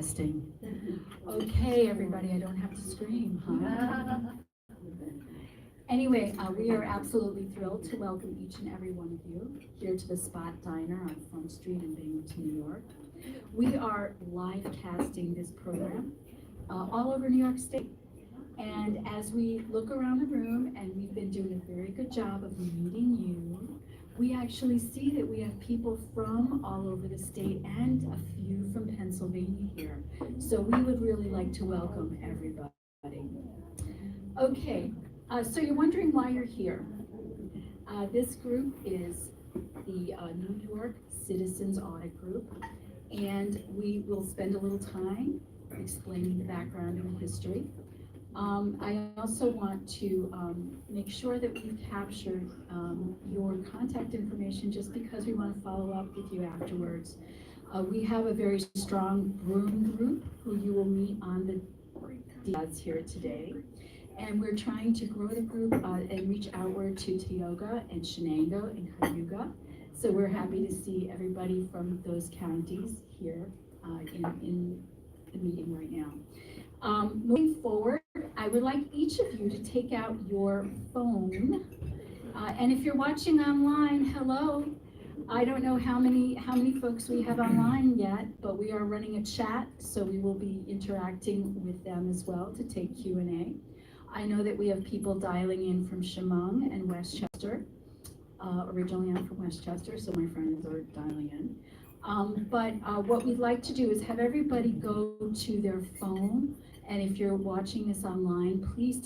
Testing. Okay, everybody, I don't have to scream, huh? Anyway, we are absolutely thrilled to welcome each and every one of you here to the Spot Diner on Front Street in Binghamton, New York. We are live casting this program all over New York State. And as we look around the room, and we've been doing a very good job of meeting you, we actually see that we have people from all over the state and a few from Pennsylvania here. So we would really like to welcome everybody. Okay, so you're wondering why you're here. This group is the New York Citizens Audit Group, and we will spend a little time explaining the background and the history. I also want to make sure that we've captured your contact information, just because we want to follow up with you afterwards. We have a very strong Broom group who you will meet on the ads here today. And we're trying to grow the group and reach outward to Tioga and Shenango and Cayuga. So we're happy to see everybody from those counties here in the meeting right now. Moving forward, I would like each of you to take out your phone. And if you're watching online, hello. I don't know how many folks we have online yet, but we are running a chat, so we will be interacting with them as well to take Q&A. I know that we have people dialing in from Chemung and Westchester. Originally I'm from Westchester, so my friends are dialing in. But what we'd like to do is have everybody go to their phone, and if you're watching this online, please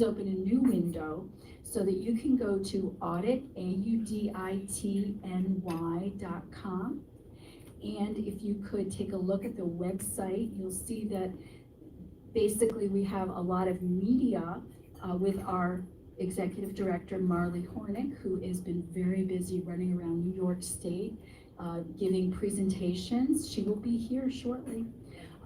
open a new window so that you can go to Audit, AUDITNY.com. And if you could take a look at the website, you'll see that basically we have a lot of media with our Executive Director, Marley Hornick, who has been very busy running around New York State, giving presentations. She will be here shortly.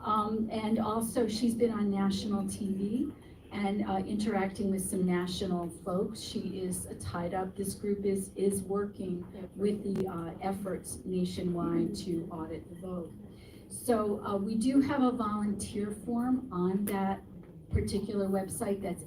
And also she's been on national TV and interacting with some national folks. She is tied up. This group is working with the efforts nationwide to audit the vote. So we do have a volunteer form on that particular website. That's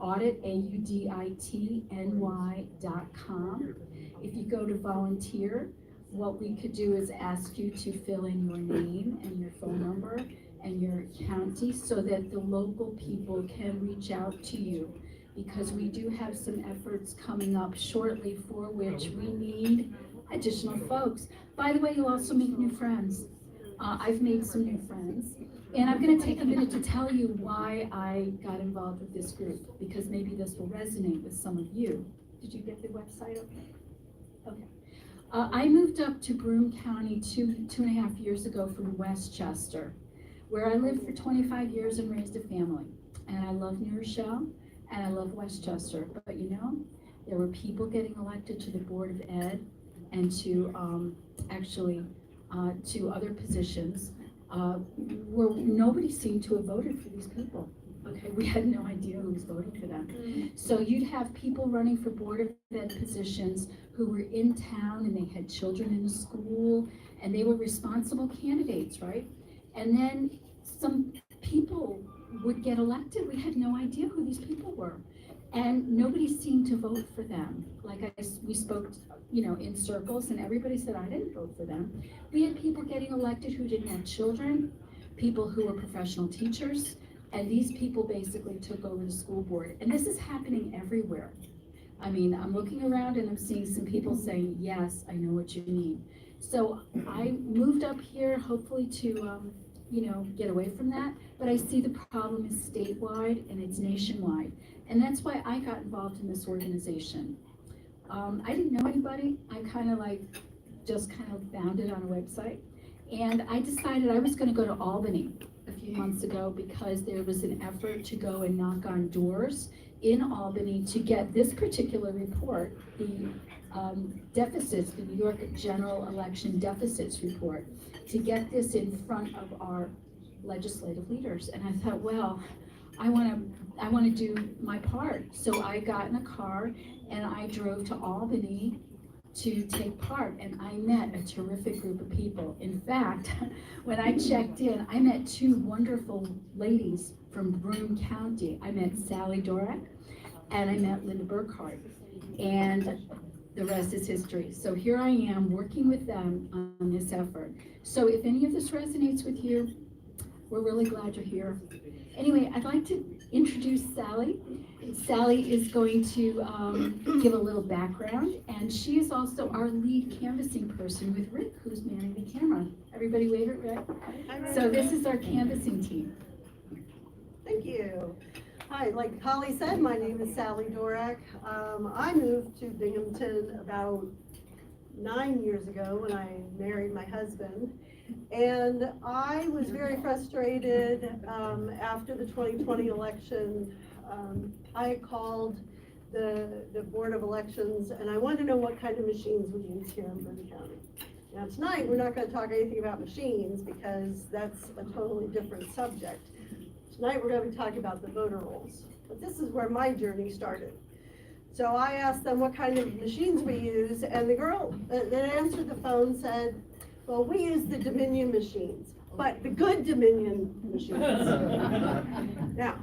Audit, AUDITNY.com. If you go to volunteer, what we could do is ask you to fill in your name and your phone number and your county so that the local people can reach out to you, because we do have some efforts coming up shortly for which we need additional folks. By the way, you'll also make new friends. I've made some new friends, and I'm going to take a minute to tell you why I got involved with this group, because maybe this will resonate with some of you. Did you get the website okay? Okay. I moved up to Broome County two and a half years ago from Westchester, where I lived for 25 years and raised a family. And I love New Rochelle, and I love Westchester. But you know, there were people getting elected to the Board of Ed and to to other positions where nobody seemed to have voted for these people. Okay, we had no idea who was voting for them. So you'd have people running for Board of Ed positions who were in town and they had children in the school and they were responsible candidates, right? And then some people would get elected. We had no idea who these people were. And nobody seemed to vote for them. We spoke, in circles, and everybody said, I didn't vote for them. We had people getting elected who didn't have children, people who were professional teachers, and these people basically took over the school board. And this is happening everywhere. I mean, I'm looking around and I'm seeing some people saying, yes, I know what you mean. So I moved up here hopefully to, get away from that. But I see the problem is statewide and it's nationwide. And that's why I got involved in this organization. I didn't know anybody. I just found it on a website. And I decided I was going to go to Albany a few months ago because there was an effort to go and knock on doors in Albany to get this particular report, the deficits, the New York General Election Deficits Report, to get this in front of our legislative leaders. And I thought, well, I want to do my part. So I got in a car and I drove to Albany to take part, and I met a terrific group of people. In fact, when I checked in, I met two wonderful ladies from Broome County. I met Sally Dorak and I met Linda Burkhart, and the rest is history. So here I am working with them on this effort. So if any of this resonates with you, we're really glad you're here. Anyway, I'd like to introduce Sally. Sally is going to give a little background, and she is also our lead canvassing person with Rick, who's manning the camera. Everybody wave at Rick. So this is our canvassing team. Thank you. Hi, like Holly said, my name is Sally Dorak. I moved to Binghamton about 9 years ago when I married my husband. And I was very frustrated after the 2020 election. I called the Board of Elections and I wanted to know what kind of machines we use here in Broome County. Now tonight, we're not going to talk anything about machines because that's a totally different subject. Tonight, we're going to be talking about the voter rolls. But this is where my journey started. So I asked them what kind of machines we use, and the girl that answered the phone said, well, we use the Dominion machines, but the good Dominion machines. Now,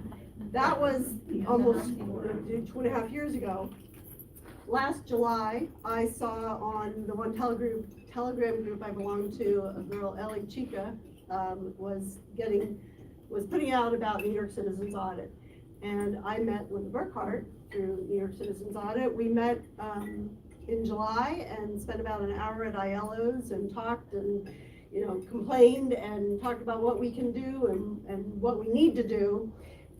that was almost 2.5 years ago. Last July, I saw on the one Telegram group I belong to, a girl, Ellie Chica, was putting out about New York Citizens Audit. And I met Linda Burkhart through New York Citizens Audit. We met in July and spent about an hour at ILO's and talked and complained and talked about what we can do and what we need to do.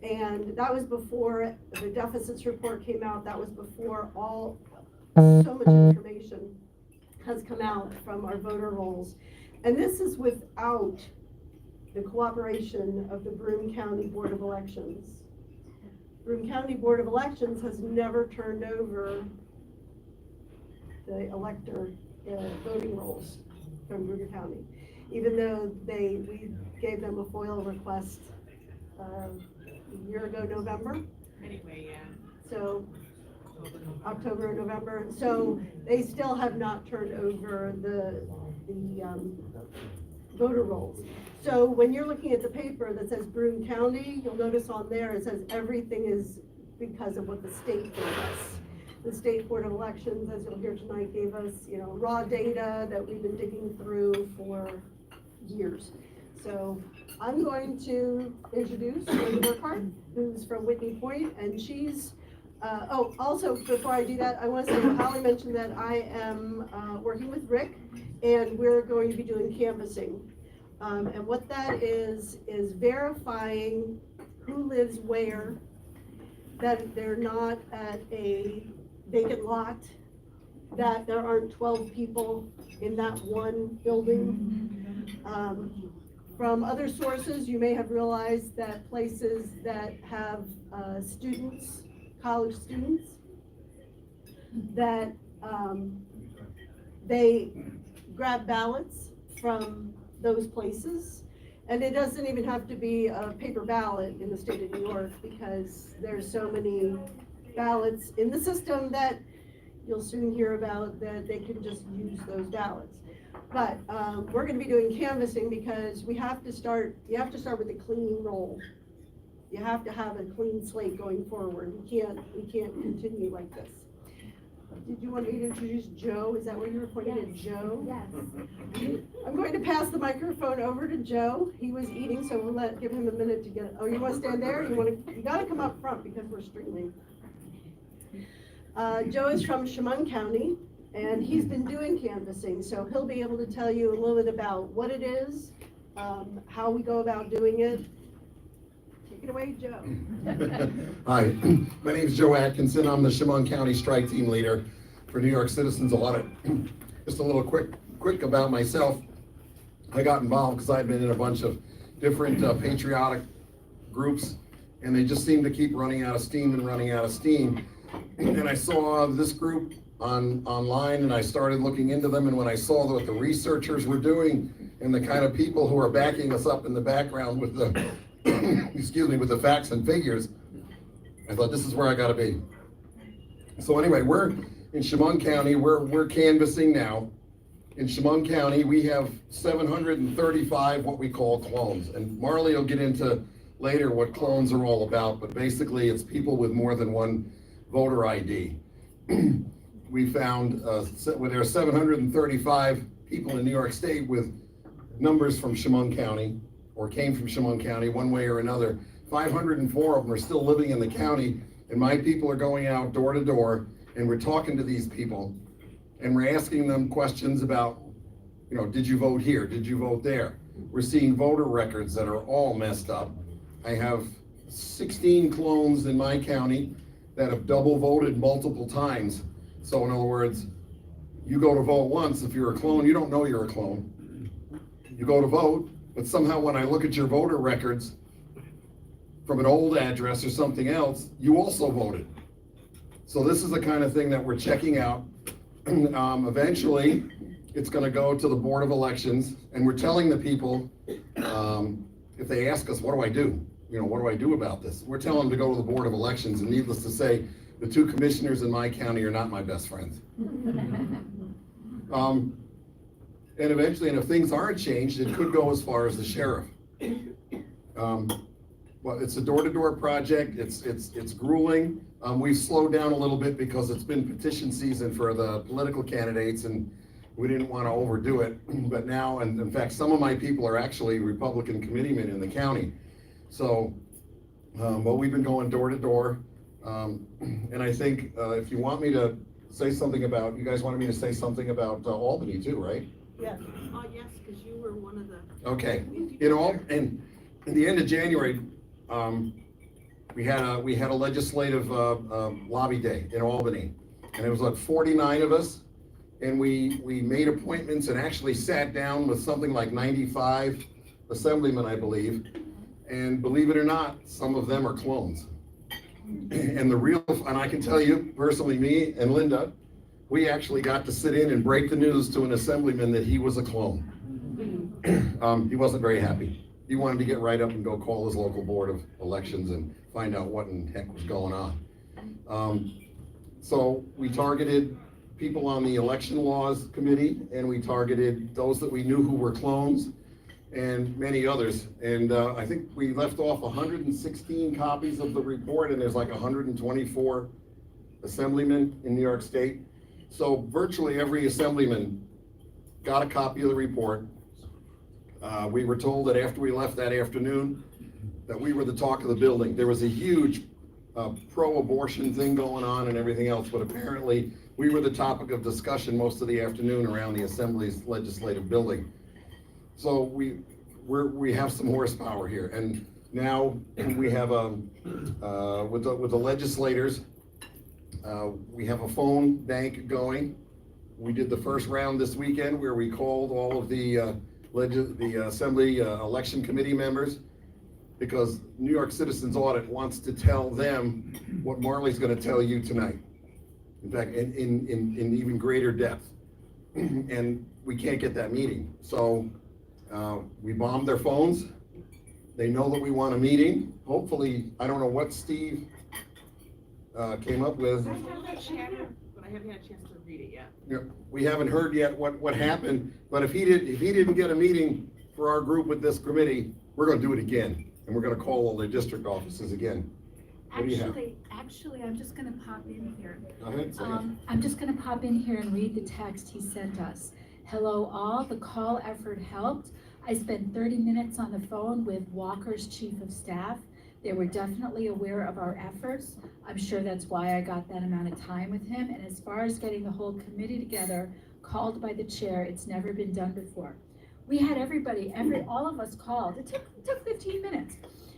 And that was before the deficits report came out. That was before so much information has come out from our voter rolls. And this is without the cooperation of the Broome County Board of Elections. Broome County Board of Elections has never turned over the voting rolls from Broome County, even though we gave them a FOIL request a year ago, November. Anyway, yeah. So October and November. So they still have not turned over the voter rolls. So when you're looking at the paper that says Broome County, you'll notice on there it says everything is because of what the state gave us. The State Board of Elections, as you'll hear tonight, gave us raw data that we've been digging through for years. So I'm going to introduce Linda Burkhart, who's from Whitney Point, and she's also, before I do that, I want to say, Holly mentioned that I am working with Rick, and we're going to be doing canvassing. And what that is verifying who lives where, that they're not at a vacant lot, that there aren't 12 people in that one building. From other sources, you may have realized that places that have students, college students, that they grab ballots from those places. And it doesn't even have to be a paper ballot in the state of New York, because there's so many ballots in the system that you'll soon hear about that they can just use those ballots. But we're going to be doing canvassing because you have to start with a clean roll. You have to have a clean slate going forward. We can't continue like this. Did you want me to introduce Joe? Is that what you were pointing at, Joe? Yes. I'm going to pass the microphone over to Joe. He was eating, so we'll give him a minute to get it. Oh, you want to stand there? You got to come up front because we're streaming. Joe is from Chemung County, and he's been doing canvassing, so he'll be able to tell you a little bit about what it is, how we go about doing it. Take it away, Joe. Hi, my name is Joe Atkinson. I'm the Chemung County Strike Team Leader for New York Citizens Audit. Just a little quick about myself. I got involved because I've been in a bunch of different patriotic groups, and they just seem to keep running out of steam. And I saw this group online, and I started looking into them, and when I saw what the researchers were doing and the kind of people who are backing us up in the background with the with the facts and figures, I thought this is where I gotta be. So anyway, in Chemung County, we're canvassing now. In Chemung County, we have 735 what we call clones. And Marley will get into later what clones are all about, but basically it's people with more than one voter ID. We found there are 735 people in New York State with numbers from Chemung County, or came from Chemung County one way or another. 504 of them are still living in the county, and my people are going out door to door, and we're talking to these people, and we're asking them questions about, you know, did you vote here? Did you vote there? We're seeing voter records that are all messed up. I have 16 clones in my county that have double voted multiple times. So in other words, you go to vote once, if you're a clone, you don't know you're a clone. You go to vote, but somehow when I look at your voter records from an old address or something else, you also voted. So this is the kind of thing that we're checking out. Eventually, it's gonna go to the Board of Elections, and we're telling the people, if they ask us, what do I do? You know, what do I do about this? We're telling them to go to the Board of Elections, and needless to say, the two commissioners in my county are not my best friends. And eventually, and if things aren't changed, it could go as far as the sheriff. Well, it's a door-to-door project. It's grueling. We've slowed down a little bit because it's been petition season for the political candidates, and we didn't want to overdo it. But now, and in fact, some of my people are actually Republican committeemen in the county. So, but we've been going door to door. And I think if you want me to say something about, you guys wanted me to say something about Albany too, right? Yes. Oh, yes, because you were one of the. Okay. In the end of January, we had a legislative lobby day in Albany, and it was like 49 of us, and we made appointments and actually sat down with something like 95 assemblymen, I believe. And believe it or not, some of them are clones. And I can tell you personally, me and Linda, we actually got to sit in and break the news to an assemblyman that he was a clone. He wasn't very happy. He wanted to get right up and go call his local board of elections and find out what in heck was going on. So we targeted people on the election laws committee, and we targeted those that we knew who were clones, and many others. And I think we left off 116 copies of the report, and there's like 124 assemblymen in New York State. So virtually every assemblyman got a copy of the report. We were told that after we left that afternoon, that we were the talk of the building. There was a huge pro-abortion thing going on and everything else, but apparently we were the topic of discussion most of the afternoon around the Assembly's legislative building. So we have some horsepower here, and now we have with the legislators, we have a phone bank going. We did the first round this weekend where we called all of the Assembly election committee members, because New York Citizens Audit wants to tell them what Marley's going to tell you tonight. In fact, in even greater depth, and we can't get that meeting. So we bombed their phones. They know that we want a meeting. Hopefully, I don't know what Steve came up with. I have that chatter, but I haven't had a chance to read it yet. We haven't heard yet what happened, but if he didn't get a meeting for our group with this committee, we're gonna do it again, and we're gonna call all the district offices again. What do you have? Actually, I'm just gonna pop in here. Go ahead, say it. I'm just gonna pop in here and read the text he sent us. Hello all, the call effort helped. I spent 30 minutes on the phone with Walker's chief of staff. They were definitely aware of our efforts. I'm sure that's why I got that amount of time with him. And as far as getting the whole committee together, called by the chair, it's never been done before. We had everybody, all of us called. It took 15 minutes.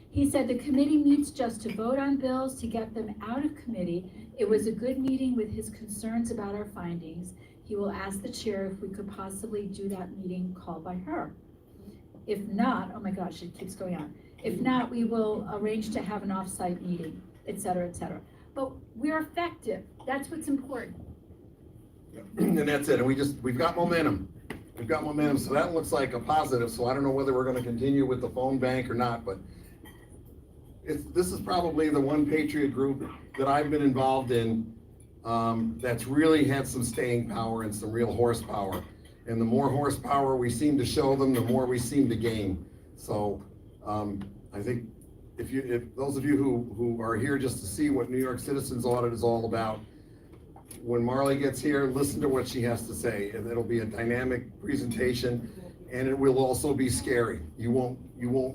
He said the committee meets just to vote on bills, to get them out of committee. It was a good meeting with his concerns about our findings. He will ask the chair if we could possibly do that meeting called by her. If not, oh my gosh, it keeps going on. If not, we will arrange to have an off-site meeting, et cetera, et cetera. But we're effective. That's what's important. And that's it. And we've got momentum. We've got momentum. So that looks like a positive. So I don't know whether we're going to continue with the phone bank or not, but this is probably the one Patriot group that I've been involved in that's really had some staying power and some real horsepower. And the more horsepower we seem to show them, the more we seem to gain. So I think if those of you who are here just to see what New York Citizens Audit is all about, when Marley gets here, listen to what she has to say, and it'll be a dynamic presentation, and it will also be scary. You won't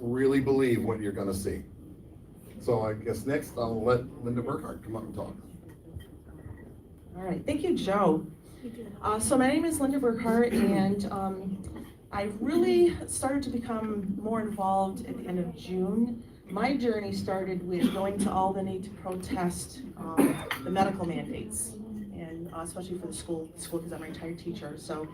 really believe what you're gonna see. So I guess next I'll let Linda Burkhart come up and talk. All right, thank you, Joe. So my name is Linda Burkhart, and I really started to become more involved at the end of June. My journey started with going to Albany to protest the medical mandates, and especially for the school because I'm a retired teacher. So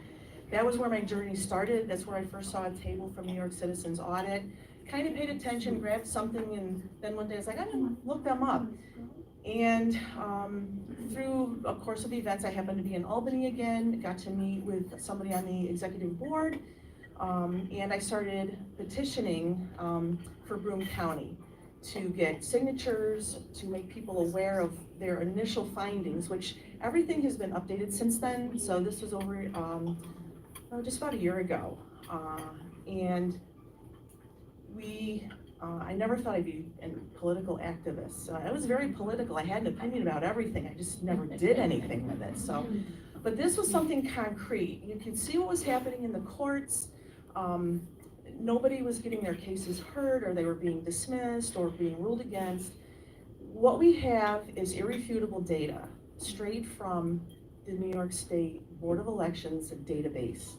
that was where my journey started. That's where I first saw a table from New York Citizens Audit. Kind of paid attention, grabbed something, and then one day I was like, I'm gonna look them up. And through a course of events, I happened to be in Albany again, got to meet with somebody on the executive board, and I started petitioning for Broome County to get signatures, to make people aware of their initial findings, which everything has been updated since then. So this was over just about a year ago. And I never thought I'd be a political activist. I was very political. I had an opinion about everything. I just never did anything with it. So, but this was something concrete. You could see what was happening in the courts. Nobody was getting their cases heard, or they were being dismissed or being ruled against. What we have is irrefutable data straight from the New York State Board of Elections database.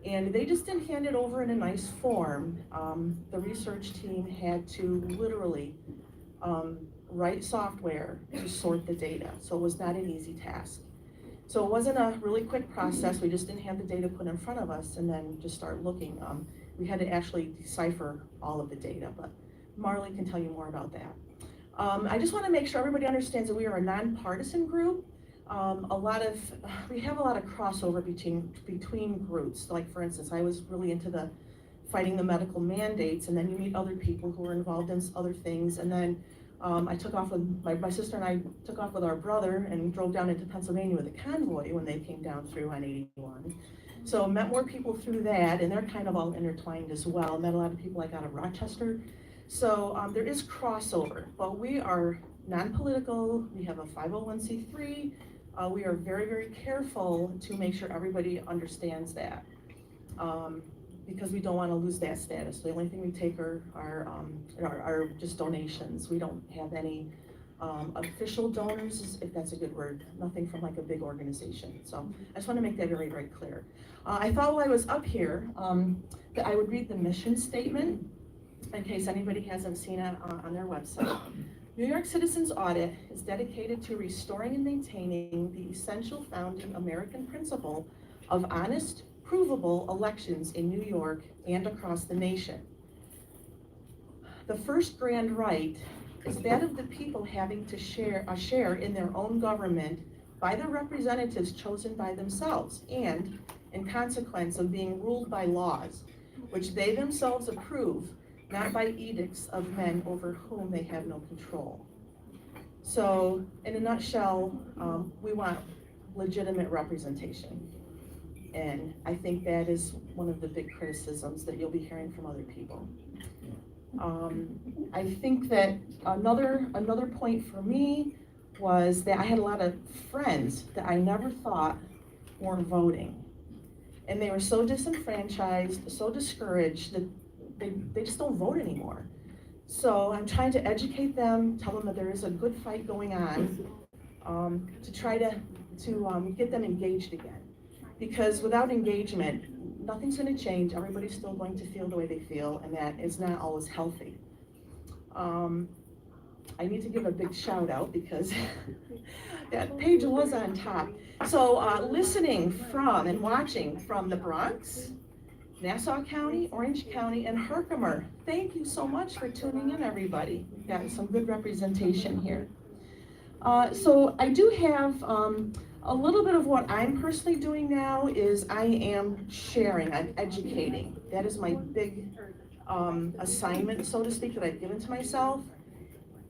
And they just didn't hand it over in a nice form. The research team had to literally write software to sort the data. So it was not an easy task. So it wasn't a really quick process. We just didn't have the data put in front of us and then just start looking. We had to actually decipher all of the data, but Marley can tell you more about that. I just want to make sure everybody understands that we are a nonpartisan group. We have a lot of crossover between groups. Like, for instance, I was really into fighting the medical mandates, and then you meet other people who are involved in other things. And then I took off with my sister, and I took off with our brother and drove down into Pennsylvania with a convoy when they came down through on 81. So met more people through that, and they're kind of all intertwined as well. Met a lot of people like out of Rochester. So there is crossover, but we are non-political. We have a 501c3. We are very, very careful to make sure everybody understands that, because we don't want to lose that status. The only thing we take are just donations. We don't have any official donors, if that's a good word, nothing from like a big organization. So I just want to make that very, very clear. I thought while I was up here that I would read the mission statement in case anybody hasn't seen it on their website. New York Citizens Audit is dedicated to restoring and maintaining the essential founding American principle of honest, provable elections in New York and across the nation. The first grand right is that of the people having to share in their own government by the representatives chosen by themselves, and in consequence of being ruled by laws, which they themselves approve, not by edicts of men over whom they have no control. So, in a nutshell, we want legitimate representation. And I think that is one of the big criticisms that you'll be hearing from other people. I think that another point for me was that I had a lot of friends that I never thought weren't voting. And they were so disenfranchised, so discouraged that they just don't vote anymore. So I'm trying to educate them, tell them that there is a good fight going on, to try to get them engaged again. Because without engagement, nothing's going to change. Everybody's still going to feel the way they feel, and that is not always healthy. I need to give a big shout out because that page was on top. So listening from and watching from the Bronx, Nassau County, Orange County, and Herkimer. Thank you so much for tuning in, everybody. Got some good representation here. So I do have a little bit of what I'm personally doing now is I am sharing, I'm educating. That is my big assignment, so to speak, that I've given to myself.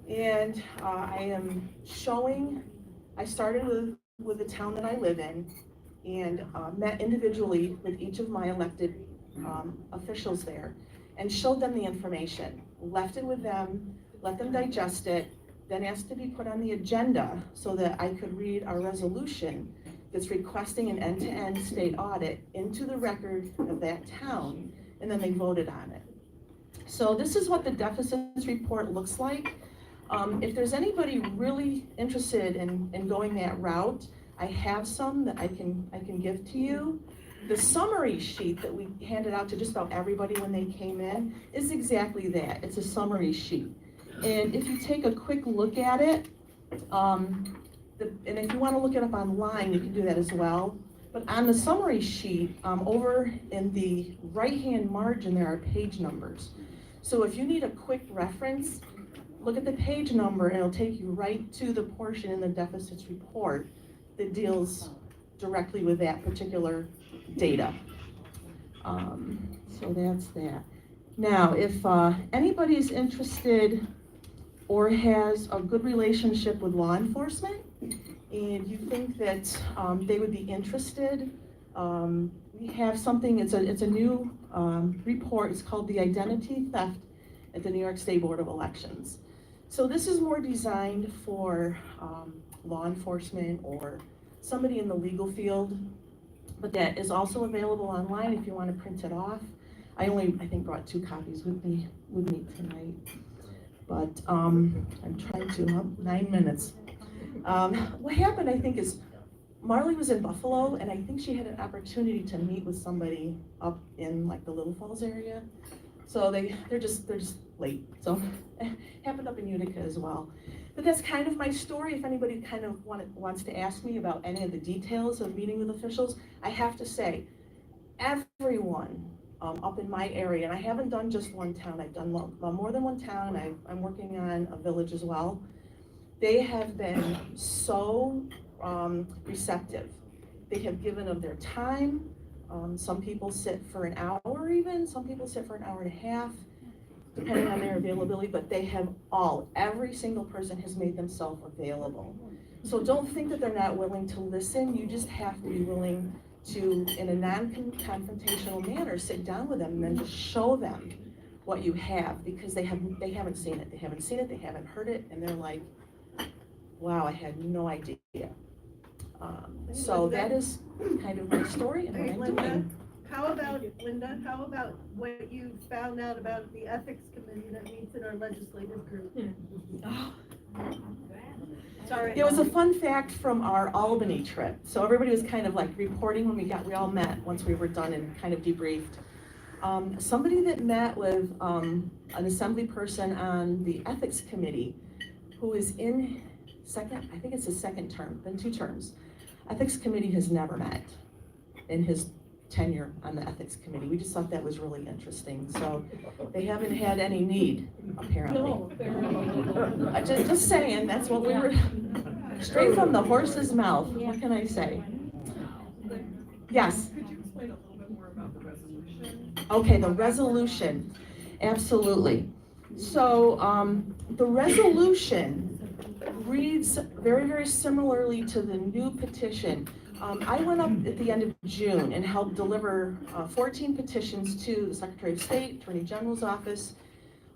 And I am showing I started with the town that I live in and met individually with each of my elected officials there and showed them the information, left it with them, let them digest it, then asked to be put on the agenda so that I could read our resolution that's requesting an end-to-end state audit into the record of that town, and then they voted on it. So this is what the deficits report looks like. If there's anybody really interested in going that route, I have some that I can give to you. The summary sheet that we handed out to just about everybody when they came in is exactly that. It's a summary sheet. And if you take a quick look at it, and if you want to look it up online, you can do that as well. But on the summary sheet, over in the right-hand margin, there are page numbers. So if you need a quick reference, look at the page number and it'll take you right to the portion in the deficits report that deals directly with that particular data. So that's that. Now, if anybody's interested or has a good relationship with law enforcement and you think that they would be interested, we have something, it's a new report. It's called the Identity Theft at the New York State Board of Elections. So this is more designed for law enforcement or somebody in the legal field, but that is also available online if you want to print it off. I think brought 2 copies with me tonight, but I'm trying to, 9 minutes. What happened, I think, is Marley was in Buffalo, and I think she had an opportunity to meet with somebody up in like the Little Falls area. So they're just late. So it happened up in Utica as well. But that's kind of my story. If anybody kind of wants to ask me about any of the details of meeting with officials, I have to say, everyone up in my area, and I haven't done just one town, I've done more than one town, I'm working on a village as well. They have been so receptive. They have given of their time. Some people sit for an hour even, some people sit for an hour and a half, depending on their availability, but they have every single person has made themselves available. So don't think that they're not willing to listen, you just have to be willing to, in a non-confrontational manner, sit down with them and then just show them what you have, because they haven't seen it, they haven't heard it, and they're like, wow, I had no idea. So that is kind of my story and what I'm doing. How about, Linda, how about what you found out about the ethics committee that meets in our legislative group? Oh. Sorry. There was a fun fact from our Albany trip. So everybody was kind of like reporting when we all met once we were done and kind of debriefed. Somebody that met with an assembly person on the ethics committee who is in I think it's his second term, been 2 terms. Ethics committee has never met in his tenure on the ethics committee. We just thought that was really interesting. So they haven't had any need, apparently. No. Just saying, that's what we were, straight from the horse's mouth. What can I say? Yes? Could you explain a little bit more about the resolution? Okay, the resolution, absolutely. So the resolution reads very, very similarly to the new petition. I went up at the end of June and helped deliver 14 petitions to the Secretary of State, Attorney General's office,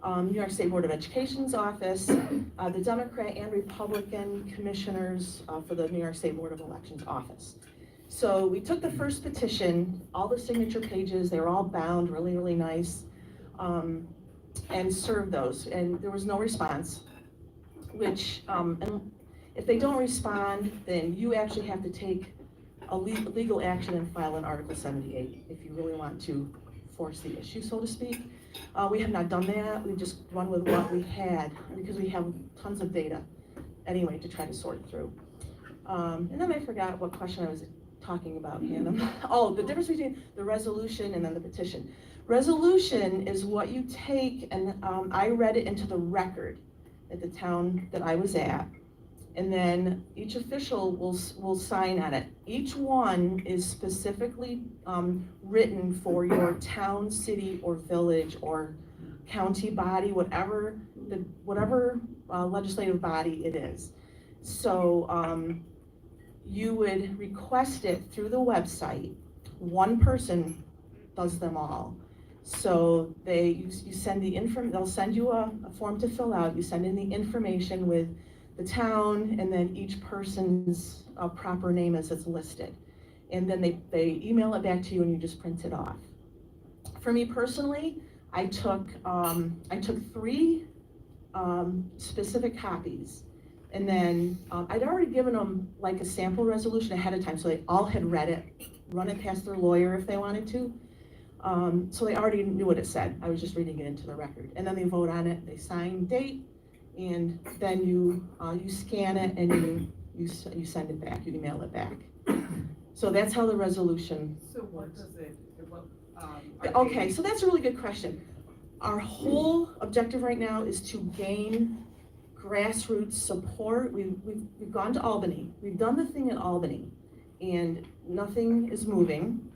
New York State Board of Education's office, the Democrat and Republican commissioners for the New York State Board of Elections office. So we took the first petition, all the signature pages, they were all bound really, really nice, and served those, and there was no response, which, and if they don't respond, then you actually have to take a legal action and file an Article 78 if you really want to force the issue, so to speak. We have not done that. We've just run with what we had because we have tons of data anyway to try to sort through. And then I forgot what question I was talking about, Hannah. Oh, the difference between the resolution and then the petition. Resolution is what you take, and I read it into the record at the town that I was at. And then each official will sign on it. Each one is specifically written for your town, city, or village, or county body, whatever legislative body it is. So you would request it through the website. One person does them all. So you send they'll send you a form to fill out. You send in the information with the town and then each person's proper name as it's listed. And then they email it back to you and you just print it off. For me personally, I took 3 specific copies. And then I'd already given them like a sample resolution ahead of time, so they all had read it, run it past their lawyer if they wanted to. So they already knew what it said. I was just reading it into the record. And then they vote on it, they sign date, and then you scan it and you send it back, you email it back. So that's how the resolution So what does it, Okay, so that's a really good question. Our whole objective right now is to gain grassroots support. We've gone to Albany. We've done the thing in Albany, and nothing is moving.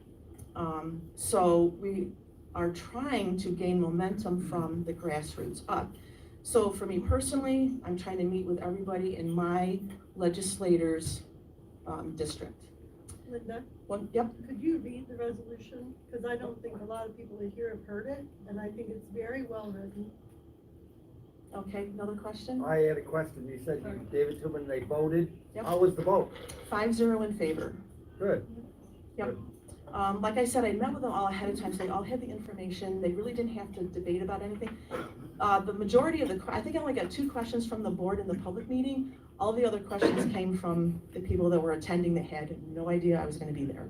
So we are trying to gain momentum from the grassroots up. So for me personally, I'm trying to meet with everybody in my legislators' district. Linda, Yep. could you read the resolution? Because I don't think a lot of people in here have heard it, and I think it's very well written. Okay, another question? I had a question. You said you gave it to them and they voted. Yep. How was the vote? 5-0 in favor. Good. Yep. Like I said, I met with them all ahead of time, so they all had the information. They really didn't have to debate about anything. The majority of I think I only got 2 questions from the board in the public meeting. All the other questions came from the people that were attending that had no idea I was gonna be there.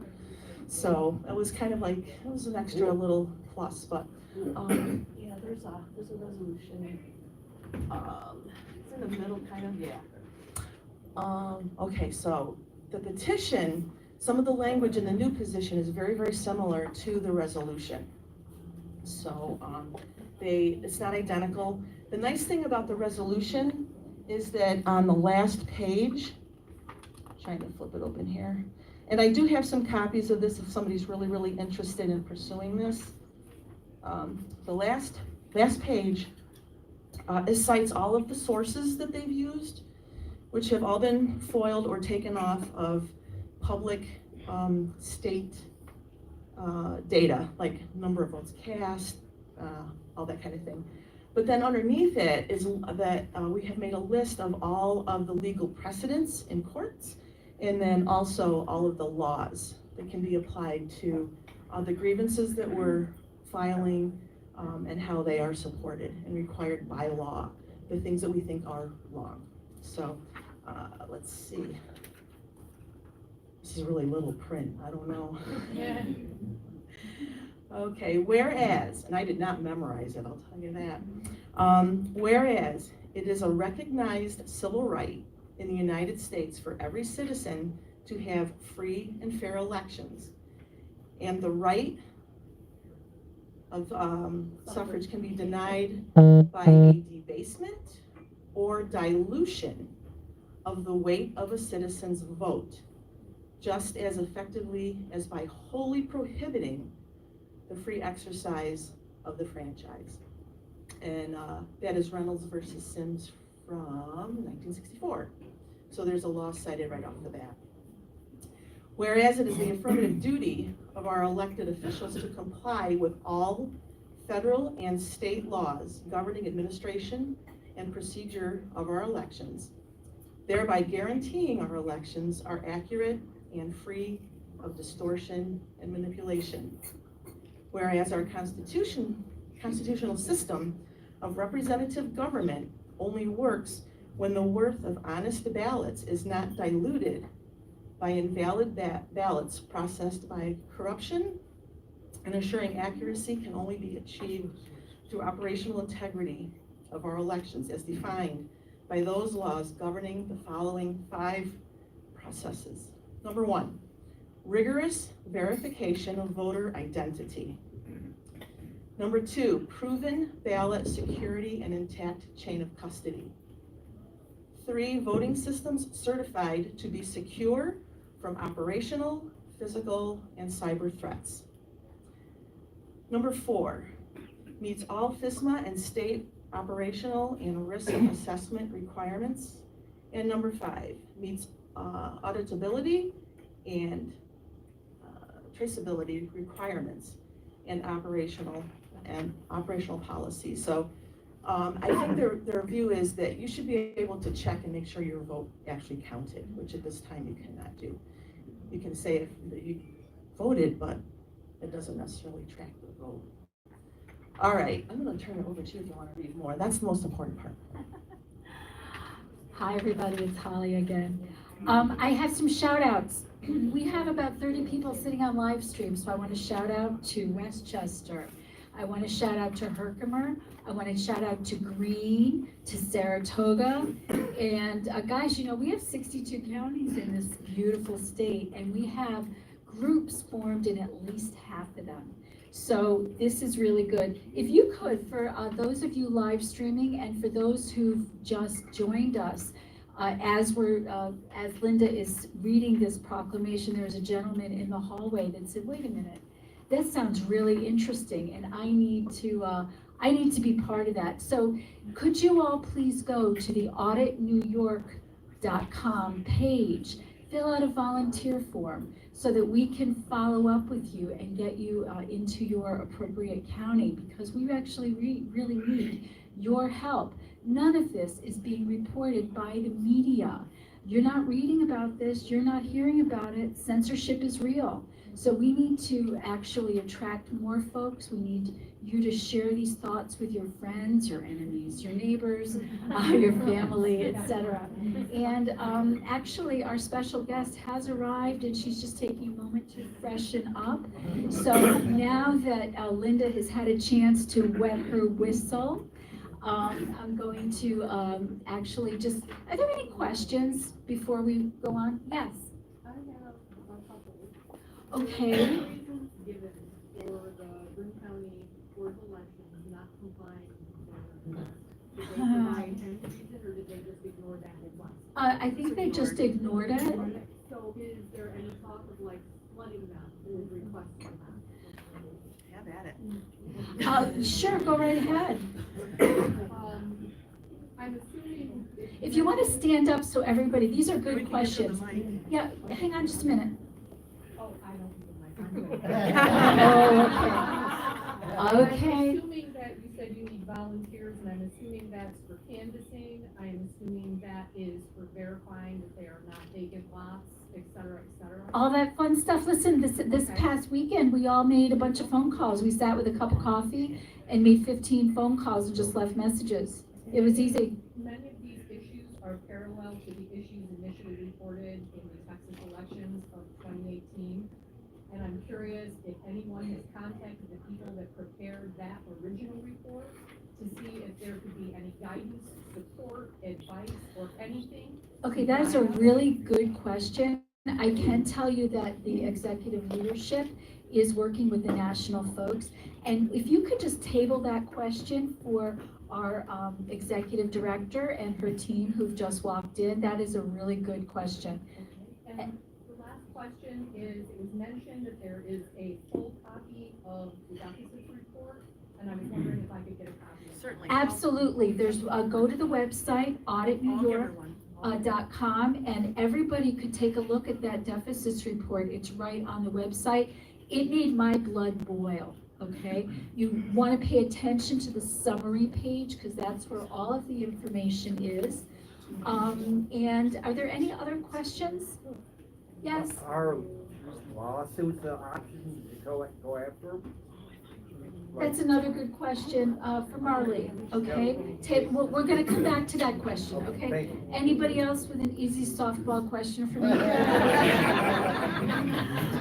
So it was kind of like, it was an extra little plus, but, yeah, there's a resolution. It's in the middle, kind of, yeah. Okay, so the petition, some of the language in the new position is very, very similar to the resolution. So it's not identical. The nice thing about the resolution is that on the last page, trying to flip it open here, and I do have some copies of this if somebody's really, really interested in pursuing this. The last page, it cites all of the sources that they've used, which have all been foiled or taken off of public state data, like number of votes cast, all that kind of thing. But then underneath it is that we have made a list of all of the legal precedents in courts, and then also all of the laws that can be applied to the grievances that we're filing, and how they are supported and required by law, the things that we think are wrong. So let's see. This is really little print, I don't know. Okay, whereas, and I did not memorize it, I'll tell you that. Whereas it is a recognized civil right in the United States for every citizen to have free and fair elections, and the right of suffrage can be denied by a debasement or dilution of the weight of a citizen's vote, just as effectively as by wholly prohibiting the free exercise of the franchise. And that is Reynolds versus Sims from 1964. So there's a law cited right off the bat. Whereas it is the affirmative duty of our elected officials to comply with all federal and state laws governing administration and procedure of our elections, thereby guareeing our elections are accurate and free of distortion and manipulation. Whereas our constitutional system of representative government only works when the worth of honest ballots is not diluted by invalid ballots processed by corruption, and assuring accuracy can only be achieved through operational integrity of our elections as defined by those laws governing the following 5 processes. Number 1, rigorous verification of voter identity. Number 2, proven ballot security and intact chain of custody. 3, voting systems certified to be secure from operational, physical, and cyber threats. Number 4, meets all FISMA and state operational and risk assessment requirements And number 5, meets auditability and traceability requirements and operational policies. So I think their view is that you should be able to check and make sure your vote actually counted, which at this time you cannot do. You can say that you voted, but it doesn't necessarily track the vote. All right, I'm gonna turn it over to you if you wanna read more. That's the most important part. Hi, everybody, it's Holly again. I have some shout outs. We have about 30 people sitting on live stream, so I want to shout out to Westchester. I want to shout out to Herkimer. I want to shout out to Greene, to Saratoga. And guys, you know, we have 62 counties in this beautiful state, and we have groups formed in at least half of them. So this is really good. If you could, for those of you live streaming and for those who've just joined us, as Linda is reading this proclamation, there's a gentleman in the hallway that said, wait a minute, that sounds really interesting, and I need to be part of that. So could you all please go to the auditnewyork.com page, fill out a volunteer form so that we can follow up with you and get you into your appropriate county, because we actually really need your help. None of this is being reported by the media. You're not reading about this, you're not hearing about it. Censorship is real. So we need to actually attract more folks. We need you to share these thoughts with your friends, your enemies, your neighbors, your family, etc. And actually our special guest has arrived, and she's just taking a moment to freshen up. So now that Linda has had a chance to wet her whistle, I'm going to actually just, are there any questions before we go on? Yes. I have a couple. Okay. Reasons given for the Boone County Board of Elections not complying with the, did they provide any reason, or did they just ignore that request? I think they just ignored it. So is there any talk of like flooding them with requests for that? Have at it. Sure, go right ahead. I'm assuming. If you want to stand up so everybody, these are We good can questions. get to the mic. Yeah, hang on just a minute. Oh, I don't need the mic. Oh, okay. I'm assuming that you said you need volunteers, and I'm assuming that's for canvassing. I'm assuming that is for verifying that they are not vacant lots, et cetera, et cetera. All that fun stuff. Listen, this past weekend, we all made a bunch of phone calls. We sat with a cup of coffee and made 15 phone calls and just left messages. It was easy. Many of these issues are parallel to the issues initially reported in the Texas elections of 2018. And I'm curious if anyone has contacted the people that prepared that original report to see if there could be any guidance, support, advice, or anything. Okay, that is a really good question. I can tell you that the executive leadership is working with the national folks. And if you could just table that question for our executive director and her team who've just walked in, that is a really good question. And the last question is, it was mentioned that there is a full copy of the deficit report, and I was wondering if I could get a copy of it. Certainly. Absolutely. There's go to the website, auditnewyork.com, and everybody could take a look at that deficits report. It's right on the website. It made my blood boil. Okay, you want to pay attention to the summary page because that's where all of the information is. And are there any other questions? Yes? Are lawsuits an option to go after? That's another good question for Marley, okay? We're gonna come back to that question, okay? Thank you. Anybody else with an easy softball question for me?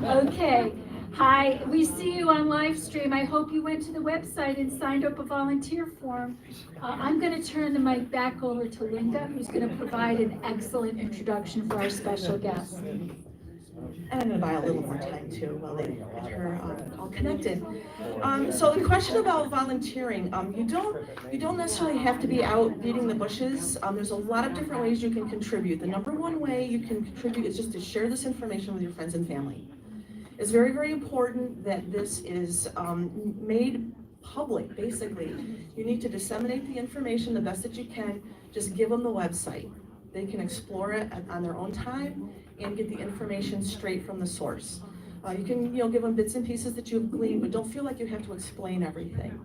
Okay, hi, we see you on live stream. I hope you went to the website and signed up a volunteer form. I'm gonna turn the mic back over to Linda, who's gonna provide an excellent introduction for our special guest. And I'm gonna buy a little more time too while they get her all connected. So the question about volunteering, you don't necessarily have to be out beating the bushes. There's a lot of different ways you can contribute. The number one way you can contribute is just to share this information with your friends and family. It's very, very important that this is made public, basically. You need to disseminate the information the best that you can. Just give them the website. they can explore it on their own time and get the information straight from the source. You can, give them bits and pieces that you've gleaned, but don't feel like you have to explain everything.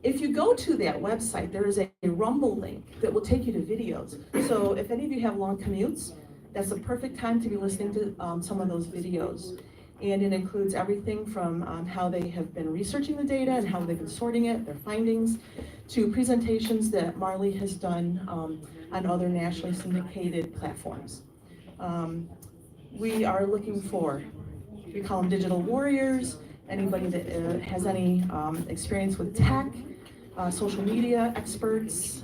If you go to that website, there is a Rumble link that will take you to videos. So if any of you have long commutes, that's the perfect time to be listening to some of those videos. And it includes everything from how they have been researching the data and how they've been sorting it, their findings, to presentations that Marley has done on other nationally syndicated platforms. We are looking for, we call them digital warriors, anybody that has any experience with tech, social media experts.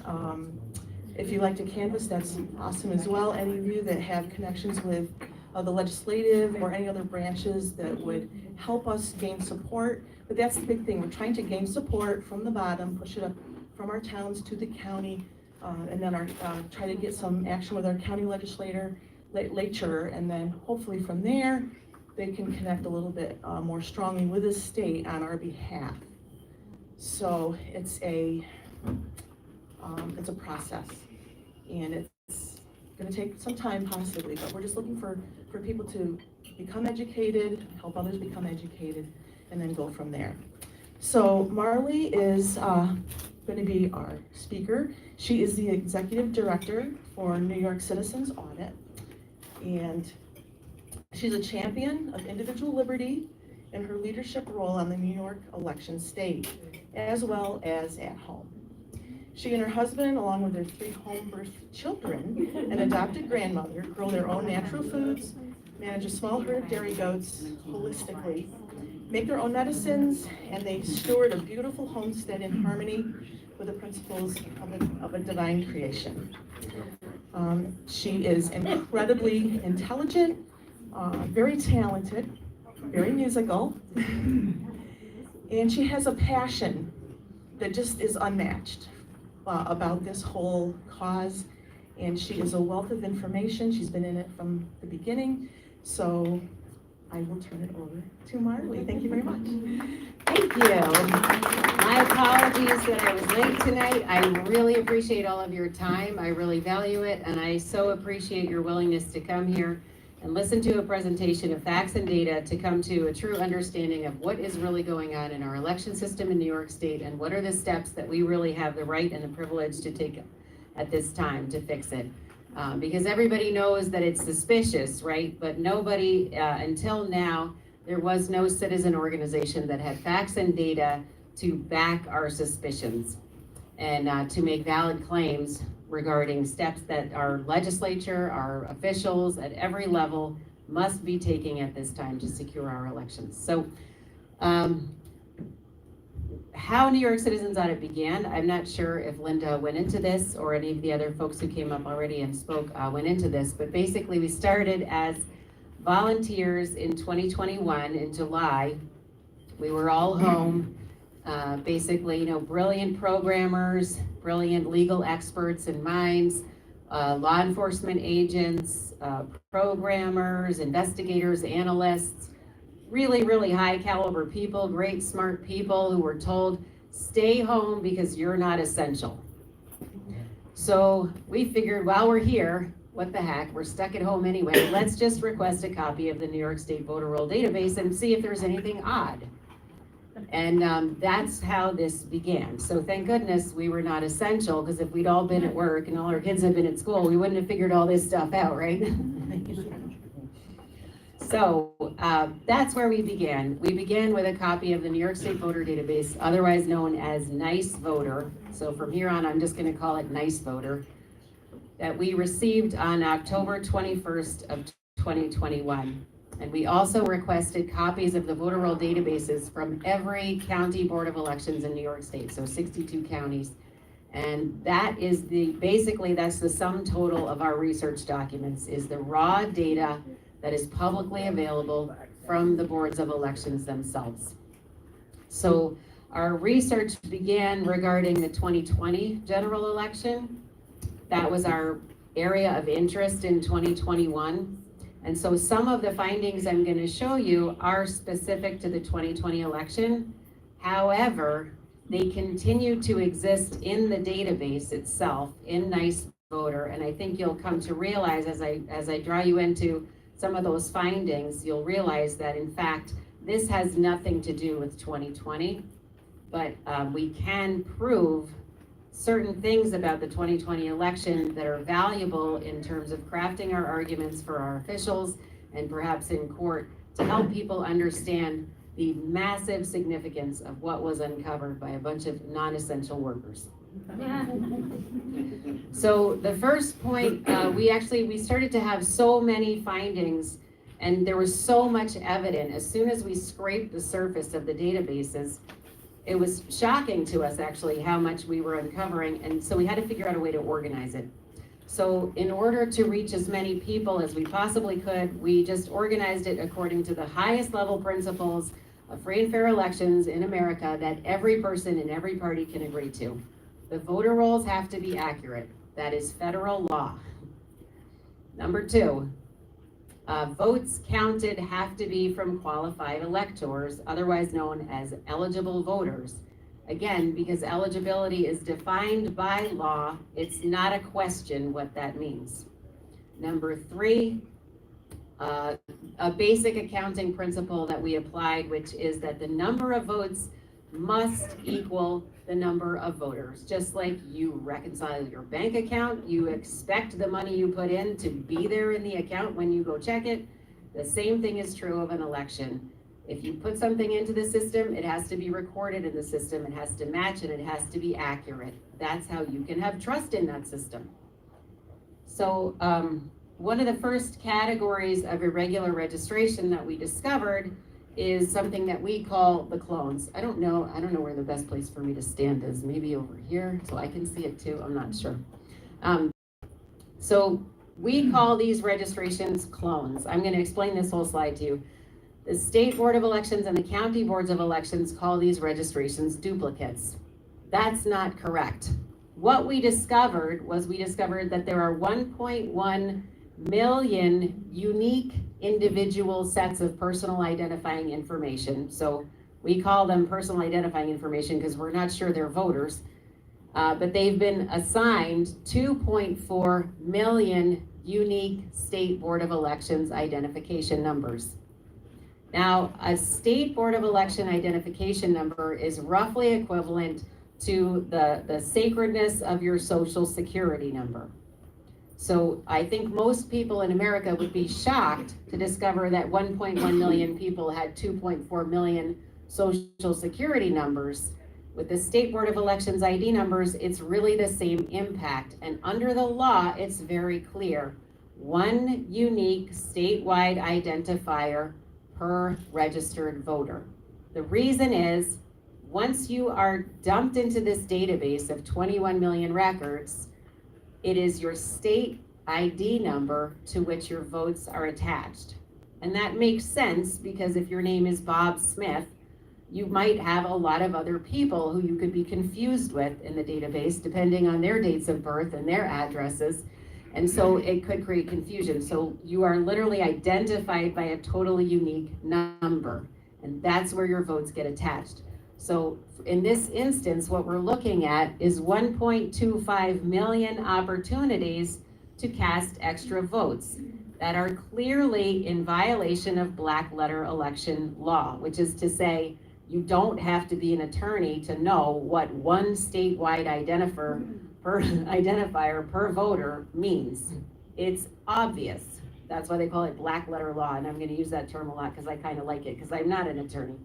If you like to canvas, that's awesome as well. Any of you that have connections with the legislative or any other branches that would help us gain support. But that's the big thing. We're trying to gain support from the bottom, push it up from our towns to the county, and then try to get some action with our county legislature, and then hopefully from there, they can connect a little bit more strongly with the state on our behalf. So it's a process, and it's gonna take some time possibly, but we're just looking for people to become educated, help others become educated, and then go from there. So Marley is gonna be our speaker. She is the executive director for New York Citizens Audit, and she's a champion of individual liberty in her leadership role on the New York election stage, as well as at home. She and her husband, along with their 3 home-birthed children and adopted grandmother, grow their own natural foods, manage a small herd of dairy goats holistically, make their own medicines, and they steward a beautiful homestead in harmony with the principles of a divine creation. She is incredibly intelligent, very talented, very musical, and she has a passion that just is unmatched about this whole cause, and she is a wealth of information. She's been in it from the beginning, so I will turn it over to Marley. Thank you very much. Thank you. My apologies that I was late tonight. I really appreciate all of your time. I really value it, and I so appreciate your willingness to come here and listen to a presentation of facts and data to come to a true understanding of what is really going on in our election system in New York State and what are the steps that we really have the right and the privilege to take at this time to fix it. Because everybody knows that it's suspicious, right? But nobody, until now, there was no citizen organization that had facts and data to back our suspicions and to make valid claims regarding steps that our legislature, our officials at every level must be taking at this time to secure our elections. So how New York Citizens Audit began, I'm not sure if Linda went into this or any of the other folks who came up already and spoke went into this, but basically we started as volunteers in 2021 in July. We were all home, basically, brilliant programmers, brilliant legal experts and minds, law enforcement agents, programmers, investigators, analysts, really, really high caliber people, great smart people who were told, stay home because you're not essential. So we figured while we're here, what the heck, we're stuck at home anyway, let's just request a copy of the New York State voter roll database and see if there's anything odd. And that's how this began. So thank goodness we were not essential, because if we'd all been at work and all our kids had been at school, we wouldn't have figured all this stuff out, right? So that's where we began. We began with a copy of the New York State voter database, otherwise known as Nice Voter. So from here on, I'm just going to call it Nice Voter, that we received on October 21st of 2021. And we also requested copies of the voter roll databases from every county board of elections in New York State, so 62 counties. And that is basically that's the sum total of our research documents, is the raw data that is publicly available from the boards of elections themselves. So our research began regarding the 2020 general election. That was our area of interest in 2021. And so some of the findings I'm going to show you are specific to the 2020 election. However, they continue to exist in the database itself, in Nice voter. And I think you'll come to realize as I draw you into some of those findings, you'll realize that in fact, this has nothing to do with 2020, but we can prove certain things about the 2020 election that are valuable in terms of crafting our arguments for our officials and perhaps in court to help people understand the massive significance of what was uncovered by a bunch of non-essential workers. So the first point, we started to have so many findings and there was so much evidence. As soon as we scraped the surface of the databases, it was shocking to us actually how much we were uncovering, and so we had to figure out a way to organize it. So in order to reach as many people as we possibly could, we just organized it according to the highest level principles of free and fair elections in America that every person in every party can agree to. The voter rolls have to be accurate. That is federal law. Number two, votes counted have to be from qualified electors, otherwise known as eligible voters. Again, because eligibility is defined by law, it's not a question what that means. Number three, a basic accounting principle that we applied, which is that the number of votes must equal the number of voters. Just like you reconcile your bank account, you expect the money you put in to be there in the account when you go check it. The same thing is true of an election. If you put something into the system, it has to be recorded in the system, it has to match, and it has to be accurate. That's how you can have trust in that system. So one of the first categories of irregular registration that we discovered is something that we call the clones. I don't know where the best place for me to stand is. Maybe over here, so I can see it too. I'm not sure. So we call these registrations clones. I'm going to explain this whole slide to you. The State Board of Elections and the County Boards of Elections call these registrations duplicates. That's not correct. What we discovered was that there are 1.1 million unique individual sets of personal identifying information. So we call them personal identifying information because we're not sure they're voters. But they've been assigned 2.4 million unique State Board of Elections identification numbers. Now, a State Board of Election identification number is roughly equivalent to the sacredness of your Social Security number. So I think most people in America would be shocked to discover that 1.1 million people had 2.4 million Social Security numbers. With the State Board of Elections ID numbers, it's really the same impact. And under the law, it's very clear. One unique statewide identifier per registered voter. The reason is, once you are dumped into this database of 21 million records, it is your state ID number to which your votes are attached. And that makes sense because if your name is Bob Smith, you might have a lot of other people who you could be confused with in the database depending on their dates of birth and their addresses. And so it could create confusion. So you are literally identified by a totally unique number, and that's where your votes get attached. So in this instance, what we're looking at is 1.25 million opportunities to cast extra votes that are clearly in violation of black letter election law, which is to say, you don't have to be an attorney to know what one statewide identifier per voter means. It's obvious. That's why they call it black letter law, and I'm going to use that term a lot because I kind of like it because I'm not an attorney.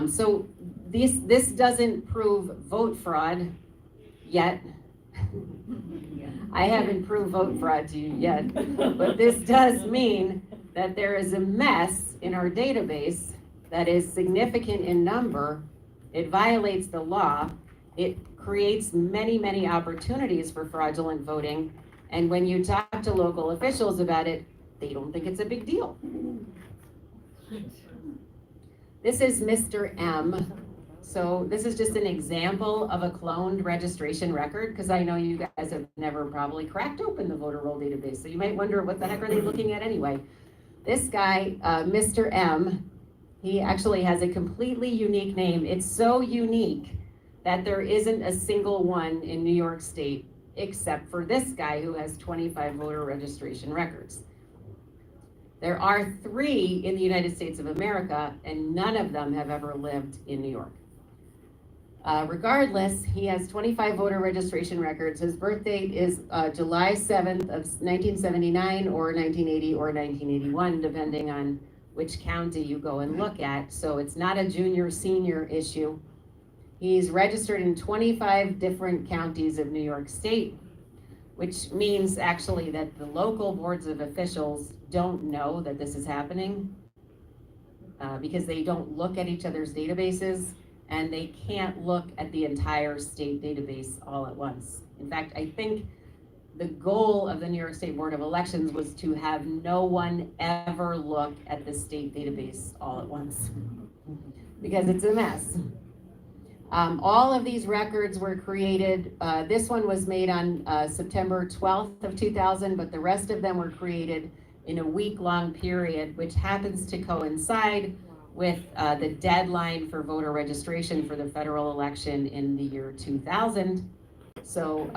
So this doesn't prove vote fraud yet. I haven't proved vote fraud to you yet, but this does mean that there is a mess in our database that is significant in number. It violates the law. It creates many, many opportunities for fraudulent voting. And when you talk to local officials about it, they don't think it's a big deal. This is Mr. M. So this is just an example of a cloned registration record, because I know you guys have never probably cracked open the voter roll database. So you might wonder, what the heck are they looking at anyway? This guy, Mr. M, he actually has a completely unique name. It's so unique that there isn't a single one in New York State except for this guy who has 25 voter registration records. There are 3 in the United States of America, and none of them have ever lived in New York. Regardless, he has 25 voter registration records. His birth date is July 7th of 1979 or 1980 or 1981, depending on which county you go and look at. So it's not a junior senior issue. He's registered in 25 different counties of New York State, which means actually that the local boards of officials don't know that this is happening because they don't look at each other's databases, and they can't look at the entire state database all at once. In fact, I think the goal of the New York State Board of Elections was to have no one ever look at the state database all at once because it's a mess. All of these records were created, this one was made on September 12th of 2000, but the rest of them were created in a week-long period, which happens to coincide with the deadline for voter registration for the federal election in the year 2000. So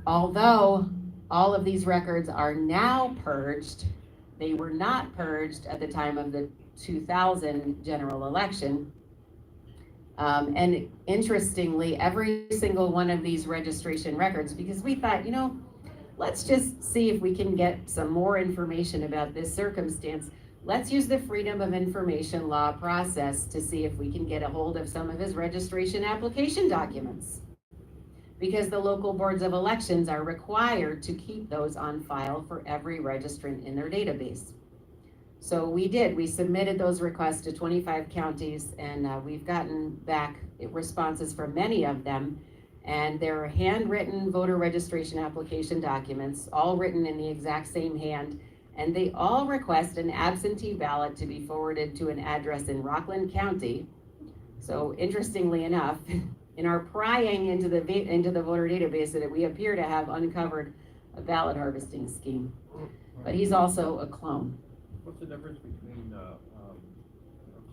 although all of these records are now purged, they were not purged at the time of the 2000 general election. And interestingly, every single one of these registration records, because we thought, you know, let's just see if we can get some more information about this circumstance. Let's use the Freedom of Information Law process to see if we can get a hold of some of his registration application documents. Because the local boards of elections are required to keep those on file for every registrant in their database. So we did, we submitted those requests to 25 counties, and we've gotten back responses from many of them. And they're handwritten voter registration application documents, all written in the exact same hand. And they all request an absentee ballot to be forwarded to an address in Rockland County. So interestingly enough, in our prying into the voter database, that we appear to have uncovered a ballot harvesting scheme. But he's also a clone. What's the difference between a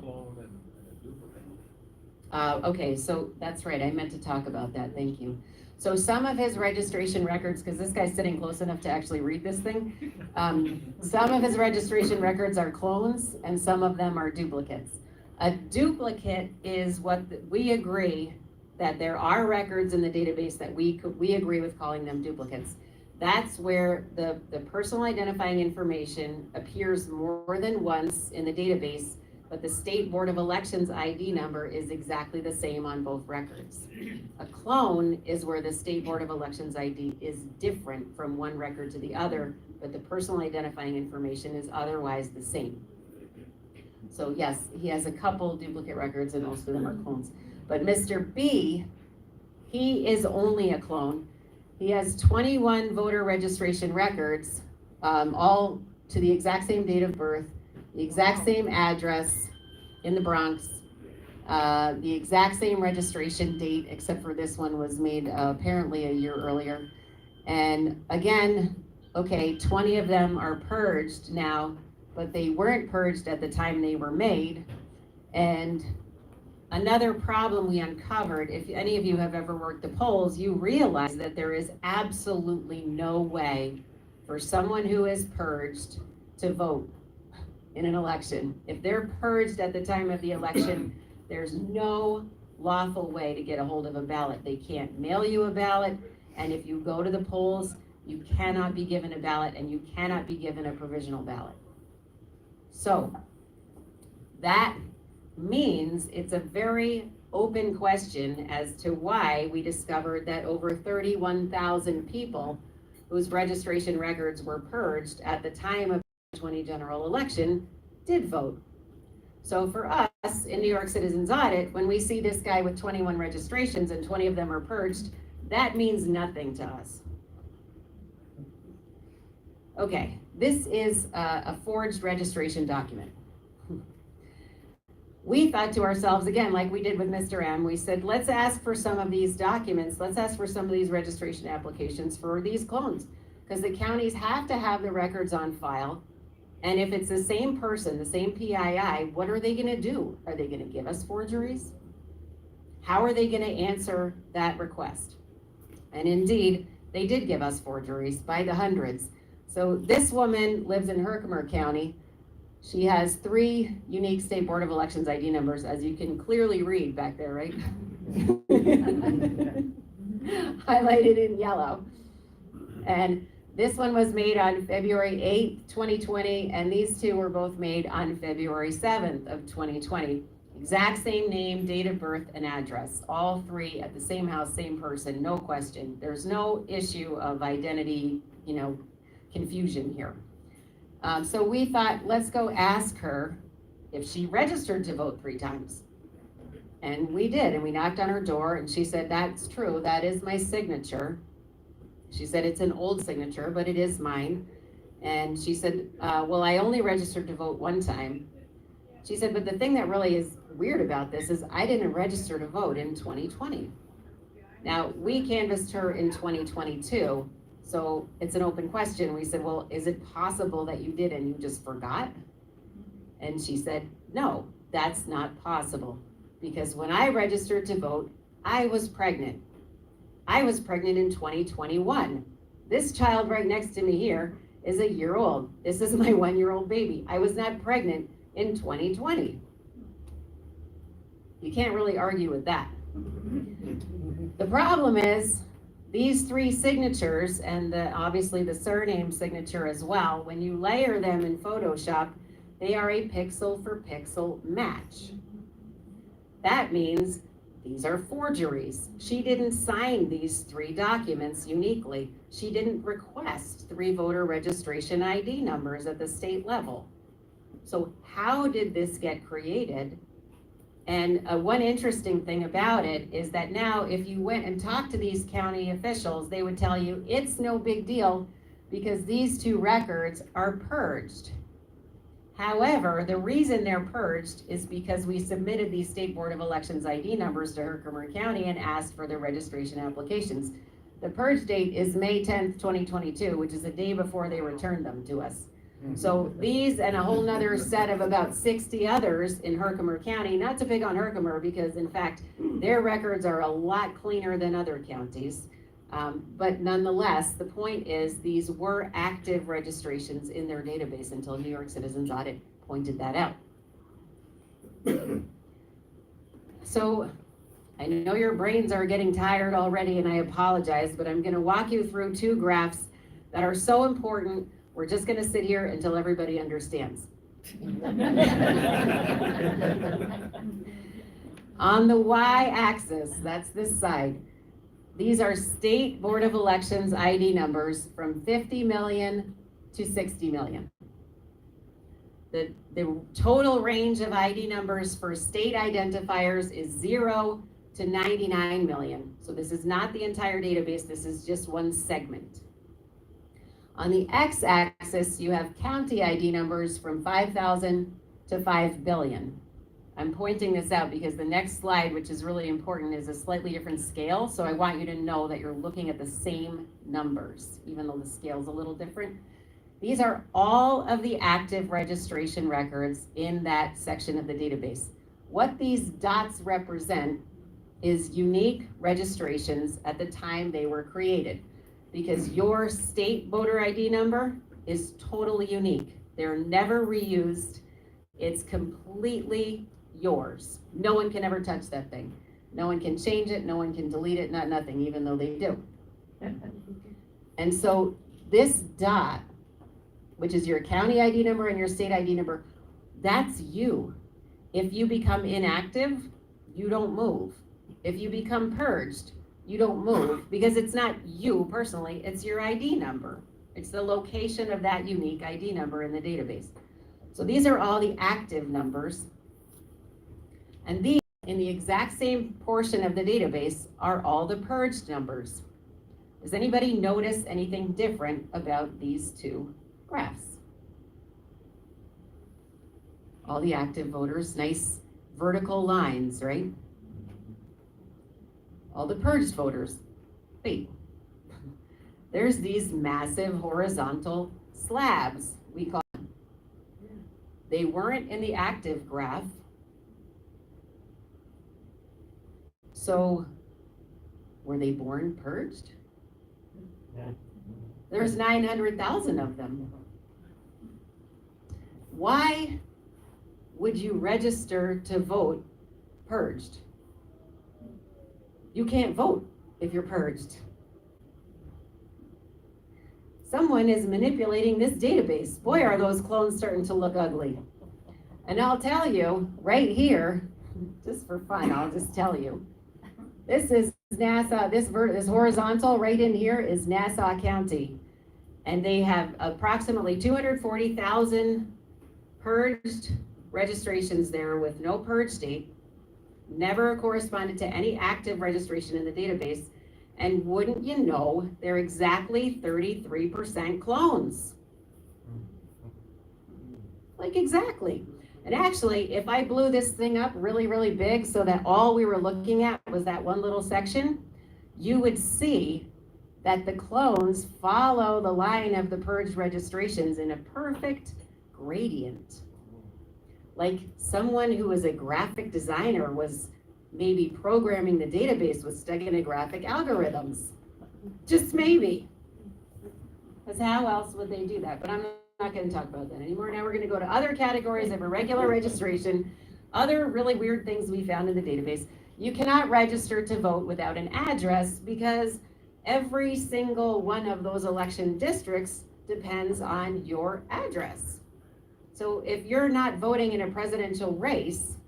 clone and a duplicate? Okay, so that's right, I meant to talk about that, thank you. So some of his registration records, because this guy's sitting close enough to actually read this thing, some of his registration records are clones and some of them are duplicates. A duplicate is what we agree that there are records in the database that we agree with calling them duplicates. That's where the personal identifying information appears more than once in the database, but the State Board of Elections ID number is exactly the same on both records. A clone is where the State Board of Elections ID is different from one record to the other, but the personal identifying information is otherwise the same. So yes, he has a couple duplicate records and most of them are clones. But Mr. B, he is only a clone. He has 21 voter registration records, all to the exact same date of birth, the exact same address in the Bronx, the exact same registration date, except for this one was made apparently a year earlier. And again, okay, 20 of them are purged now, but they weren't purged at the time they were made. And another problem we uncovered, if any of you have ever worked the polls, you realize that there is absolutely no way for someone who is purged to vote in an election. If they're purged at the time of the election, there's no lawful way to get a hold of a ballot. They can't mail you a ballot, and if you go to the polls, you cannot be given a ballot and you cannot be given a provisional ballot. So that means it's a very open question as to why we discovered that over 31,000 people whose registration records were purged at the time of the 2020 general election did vote. So for us in New York Citizens Audit, when we see this guy with 21 registrations and 20 of them are purged, that means nothing to us. Okay, this is a forged registration document. We thought to ourselves, again, like we did with Mr. M, we said, let's ask for some of these documents, let's ask for some of these registration applications for these clones, because the counties have to have the records on file. And if it's the same person, the same PII, what are they gonna do? Are they gonna give us forgeries? How are they gonna answer that request? And indeed, they did give us forgeries by the hundreds. So this woman lives in Herkimer County. She has 3 unique State Board of Elections ID numbers, as you can clearly read back there, right? Highlighted in yellow. And this one was made on February 8th, 2020, and these 2 were both made on February 7th of 2020. Exact same name, date of birth, and address. All 3 at the same house, same person, no question. There's no issue of identity, confusion here. So we thought, let's go ask her if she registered to vote 3 times. And we did, and we knocked on her door, and she said, that's true, that is my signature. She said, it's an old signature, but it is mine. And she said, well, I only registered to vote 1 time. She said, but the thing that really is weird about this is I didn't register to vote in 2020. Now, we canvassed her in 2022, so it's an open question. We said, well, is it possible that you did and you just forgot? And she said, no, that's not possible. Because when I registered to vote, I was pregnant. I was pregnant in 2021. This child right next to me here is a year old. This is my 1-year-old baby. I was not pregnant in 2020. You can't really argue with that. The problem is these 3 signatures and obviously the surname signature as well, when you layer them in Photoshop, they are a pixel for pixel match. That means these are forgeries. She didn't sign these 3 documents uniquely. She didn't request 3 voter registration ID numbers at the state level. So how did this get created? And one interesting thing about it is that now if you went and talked to these county officials, they would tell you it's no big deal because these 2 records are purged. However, the reason they're purged is because we submitted these State Board of Elections ID numbers to Herkimer County and asked for their registration applications. The purge date is May 10th, 2022, which is the day before they returned them to us. So these and a whole nother set of about 60 others in Herkimer County, not to pick on Herkimer because in fact, their records are a lot cleaner than other counties. But nonetheless, the point is these were active registrations in their database until New York Citizens Audit pointed that out. So I know your brains are getting tired already and I apologize, but I'm gonna walk you through 2 graphs that are so important. We're just gonna sit here until everybody understands. On the y-axis, that's this side, these are State Board of Elections ID numbers from 50 million to 60 million. The total range of ID numbers for state identifiers is 0 to 99 million. So this is not the entire database, this is just one segment. On the x-axis, you have county ID numbers from 5,000 to 5 billion. I'm pointing this out because the next slide, which is really important, is a slightly different scale. So I want you to know that you're looking at the same numbers, even though the scale's a little different. These are all of the active registration records in that section of the database. What these dots represent is unique registrations at the time they were created. Because your state voter ID number is totally unique. They're never reused. It's completely yours. No one can ever touch that thing. No one can change it, no one can delete it, nothing, even though they do. And so this dot, which is your county ID number and your state ID number, that's you. If you become inactive, you don't move. If you become purged, you don't move because it's not you personally, it's your ID number. It's the location of that unique ID number in the database. So these are all the active numbers. And these, in the exact same portion of the database, are all the purged numbers. Does anybody notice anything different about these 2 graphs? All the active voters, nice vertical lines, right? All the purged voters, wait, there's these massive horizontal slabs, we call them. They weren't in the active graph. So, were they born purged? There's 900,000 of them. Why would you register to vote purged? You can't vote if you're purged. Someone is manipulating this database. Boy, are those clones starting to look ugly. And I'll tell you, right here, just for fun, I'll just tell you, this is NASA, this horizontal right in here is Nassau County. And they have approximately 240,000 purged registrations there with no purge date, never corresponded to any active registration in the database. And wouldn't you know, they're exactly 33% clones. Like exactly. And actually, if I blew this thing up really, really big so that all we were looking at was that one little section, you would see that the clones follow the line of the purged registrations in a perfect gradient. Like someone who was a graphic designer was maybe programming the database with steganographic algorithms. Just maybe. Because how else would they do that? But I'm not going to talk about that anymore. Now we're going to go to other categories of irregular registration, other really weird things we found in the database. You cannot register to vote without an address because every single one of those election districts depends on your address. So if you're not voting in a presidential race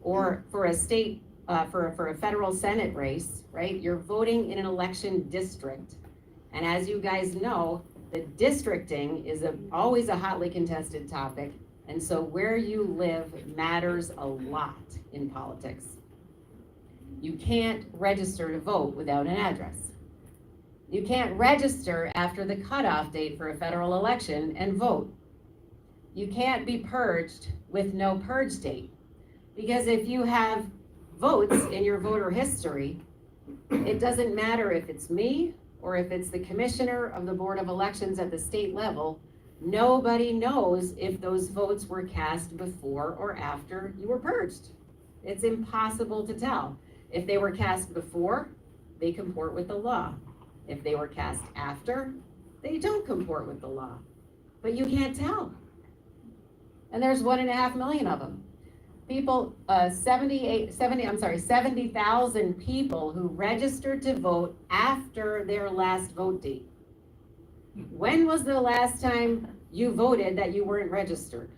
or for a state, for a federal Senate race, right, you're voting in an election district. And as you guys know, the districting is always a hotly contested topic. And so where you live matters a lot in politics. You can't register to vote without an address. You can't register after the cutoff date for a federal election and vote. You can't be purged with no purge date. Because if you have votes in your voter history, it doesn't matter if it's me or if it's the commissioner of the Board of Elections at the state level, nobody knows if those votes were cast before or after you were purged. It's impossible to tell. If they were cast before, they comport with the law. If they were cast after, they don't comport with the law. But you can't tell. And there's 1.5 million of them. People, 70,000 people who registered to vote after their last vote date. When was the last time you voted that you weren't registered?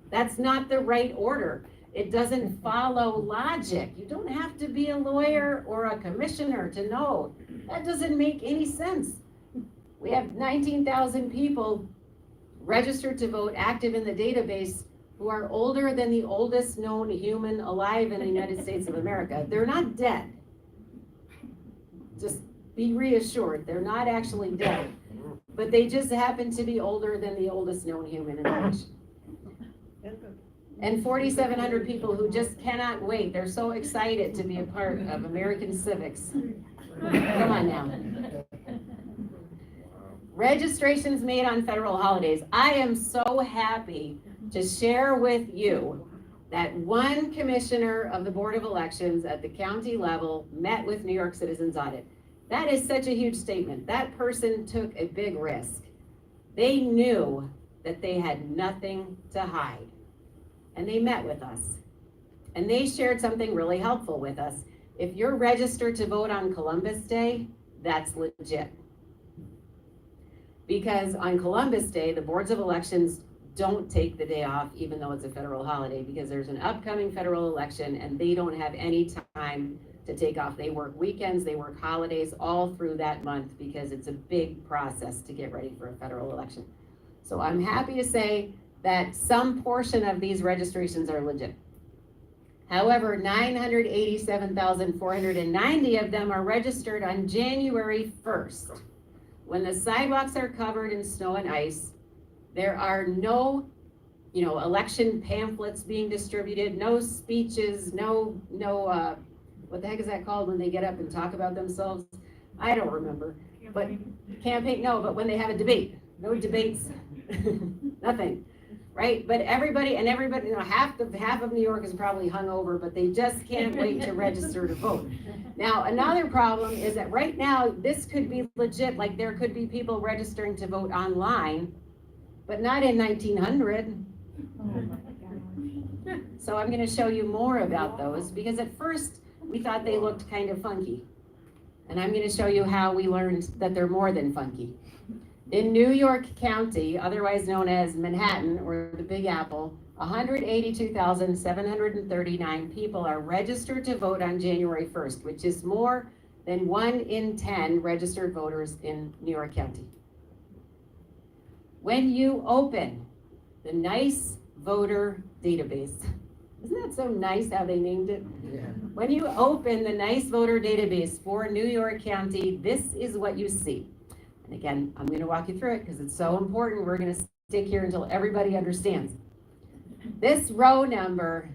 That's not the right order. It doesn't follow logic. You don't have to be a lawyer or a commissioner to know. That doesn't make any sense. We have 19,000 people registered to vote, active in the database, who are older than the oldest known human alive in the United States of America. They're not dead. Just be reassured, they're not actually dead. But they just happen to be older than the oldest known human in the nation. And 4,700 people who just cannot wait. They're so excited to be a part of American civics. Come on now. Registrations made on federal holidays. I am so happy to share with you that one commissioner of the Board of Elections at the county level met with New York Citizens Audit. That is such a huge statement. That person took a big risk. They knew that they had nothing to hide. And they met with us. And they shared something really helpful with us. If you're registered to vote on Columbus Day, that's legit. Because on Columbus Day, the boards of elections don't take the day off, even though it's a federal holiday, because there's an upcoming federal election and they don't have any time to take off. They work weekends, they work holidays all through that month because it's a big process to get ready for a federal election. So I'm happy to say that some portion of these registrations are legit. However, 987,490 of them are registered on January 1st. When the sidewalks are covered in snow and ice, there are no, election pamphlets being distributed, no speeches, no, what the heck is that called when they get up and talk about themselves? I don't remember. But campaign, no, but when they have a debate, no debates, nothing. right? But everybody, you know, half of New York is probably hungover, but they just can't wait to register to vote. Now, another problem is that right now, this could be legit, like there could be people registering to vote online, but not in 1900. So I'm gonna show you more about those, because at first, we thought they looked kind of funky. And I'm gonna show you how we learned that they're more than funky. In New York County, otherwise known as Manhattan or the Big Apple, 182,739 people are registered to vote on January 1st, which is more than 1 in 10 registered voters in New York County. When you open the NICE voter database, isn't that so nice how they named it? Yeah. When you open the NICE voter database for New York County, this is what you see. And again, I'm gonna walk you through it because it's so important. We're gonna stick here until everybody understands. This row number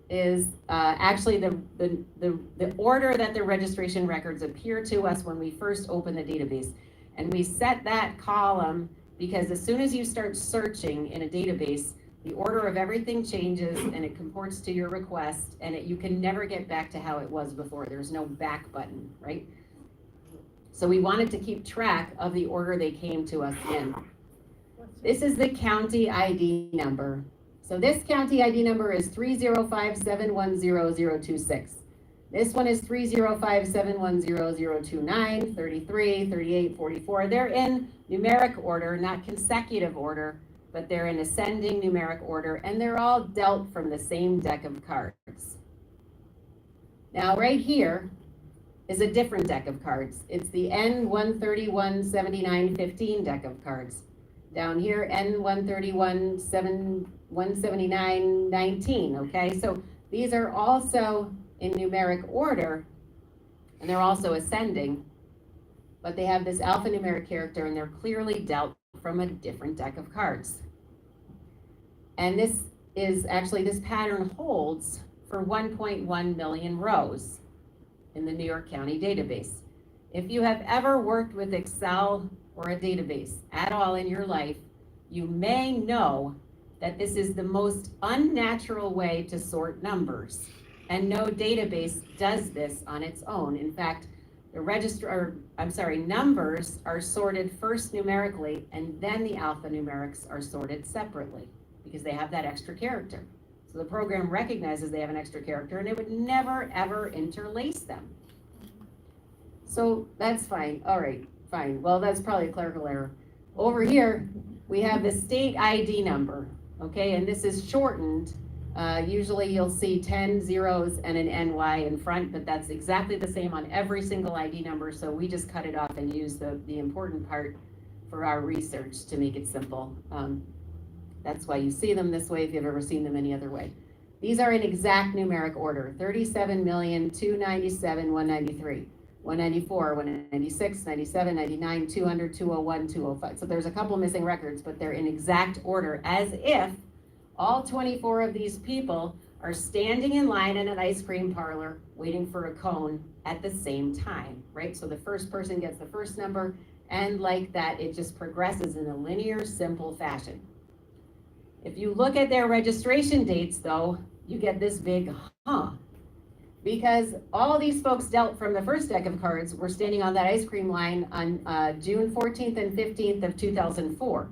is actually the order that the registration records appear to us when we first open the database. And we set that column because as soon as you start searching in a database, the order of everything changes and it comports to your request, and you can never get back to how it was before. There's no back button, right? So we wanted to keep track of the order they came to us in. This is the county ID number. So this county ID number is 305710026. This one is 305710029, 33, 38, 44. They're in numeric order, not consecutive order, but they're in ascending numeric order, and they're all dealt from the same deck of cards. Now, right here is a different deck of cards. It's the N1317915 deck of cards. Down here, N131717919, okay? So these are also in numeric order, and they're also ascending, but they have this alphanumeric character, and they're clearly dealt from a different deck of cards. And this pattern holds for 1.1 million rows in the New York County database. If you have ever worked with Excel or a database at all in your life, you may know that this is the most unnatural way to sort numbers. And no database does this on its own. In fact, numbers are sorted first numerically, and then the alphanumerics are sorted separately because they have that extra character. So the program recognizes they have an extra character, and it would never, ever interlace them. So that's fine. All right, fine. Well, that's probably a clerical error. Over here, we have the state ID number, okay? And this is shortened. Usually you'll see 10 zeros and an NY in front, but that's exactly the same on every single ID number, so we just cut it off and use the important part for our research to make it simple. That's why you see them this way if you've ever seen them any other way. These are in exact numeric order: 37,297,193, 194, 196, 97, 99, 200, 201, 205. So there's a couple missing records, but they're in exact order, as if all 24 of these people are standing in line in an ice cream parlor waiting for a cone at the same time, right? So the first person gets the first number, and like that, it just progresses in a linear, simple fashion. If you look at their registration dates, though, you get this big because all these folks dealt from the first deck of cards were standing on that ice cream line on June 14th and 15th of 2004.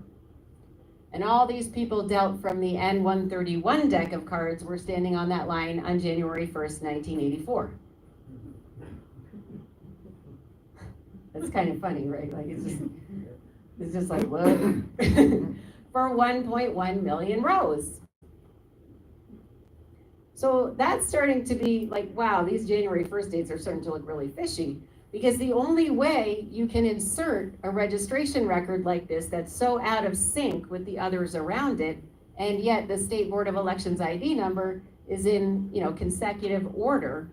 And all these people dealt from the N131 deck of cards were standing on that line on January 1st, 1984. That's kind of funny, right? Like it's just like, what? For 1.1 million rows. So that's starting to be like, wow, these January 1st dates are starting to look really fishy, because the only way you can insert a registration record like this that's so out of sync with the others around it, and yet the State Board of Elections ID number is in, consecutive order,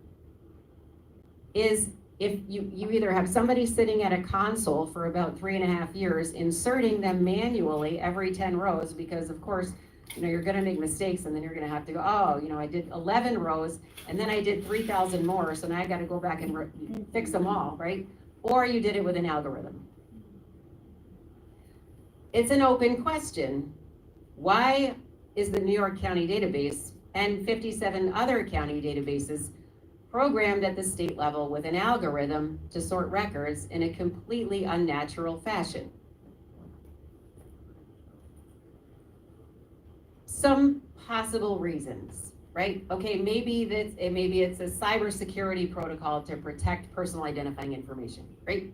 is if you either have somebody sitting at a console for about 3.5 years inserting them manually every 10 rows, because of course, you're gonna make mistakes, and then you're gonna have to go, I did 11 rows and then I did 3,000 more, so now I gotta go back and fix them all, right? Or you did it with an algorithm. It's an open question. Why is the New York County database and 57 other county databases programmed at the state level with an algorithm to sort records in a completely unnatural fashion. Some possible reasons, right? Okay, maybe it's a cybersecurity protocol to protect personal identifying information, right?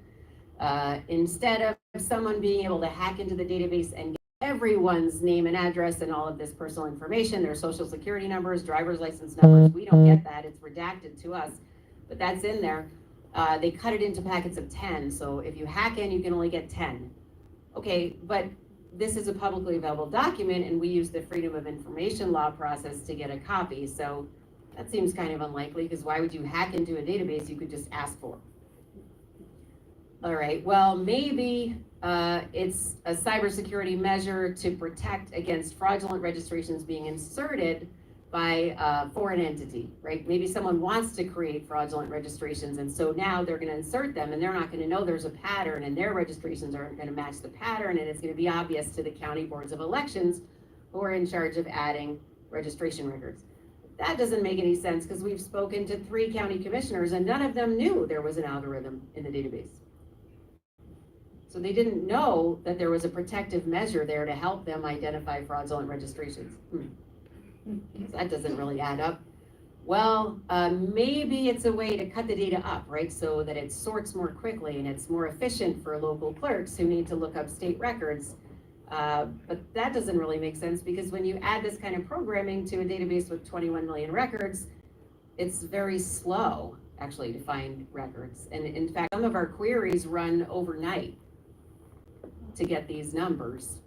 Instead of someone being able to hack into the database and get everyone's name and address and all of this personal information, their social security numbers, driver's license numbers, we don't get that, it's redacted to us, but that's in there. They cut it into packets of 10, so if you hack in, you can only get 10. Okay, but this is a publicly available document and we use the Freedom of Information Law process to get a copy, so that seems kind of unlikely, because why would you hack into a database you could just ask for? All right, well, maybe it's a cybersecurity measure to protect against fraudulent registrations being inserted by a foreign entity, right? Maybe someone wants to create fraudulent registrations, and so now they're gonna insert them and they're not gonna know there's a pattern, and their registrations aren't gonna match the pattern, and it's gonna be obvious to the county boards of elections who are in charge of adding registration records. That doesn't make any sense, because we've spoken to 3 county commissioners and none of them knew there was an algorithm in the database. So they didn't know that there was a protective measure there to help them identify fraudulent registrations. That doesn't really add up. Well, maybe it's a way to cut the data up, right? So that it sorts more quickly and it's more efficient for local clerks who need to look up state records. But that doesn't really make sense, because when you add this kind of programming to a database with 21 million records, it's very slow actually to find records. And in fact, some of our queries run overnight to get these numbers.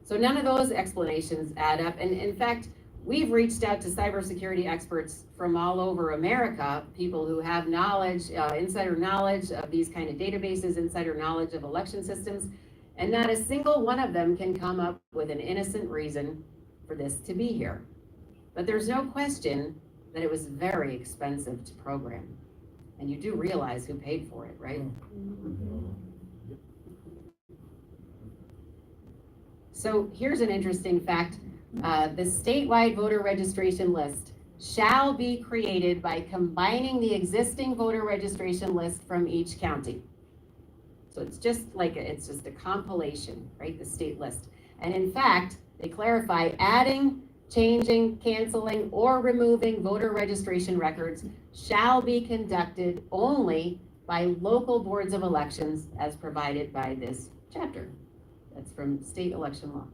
So none of those explanations add up. And in fact, we've reached out to cybersecurity experts from all over America, people who have knowledge, insider knowledge of these kind of databases, insider knowledge of election systems, and not a single one of them can come up with an innocent reason for this to be here. But there's no question that it was very expensive to program. And you do realize who paid for it, right? So here's an interesting fact. The statewide voter registration list shall be created by combining the existing voter registration list from each county. So it's just a compilation, right? The state list. And in fact, they clarify adding, changing, canceling, or removing voter registration records shall be conducted only by local boards of elections as provided by this chapter. That's from state election law.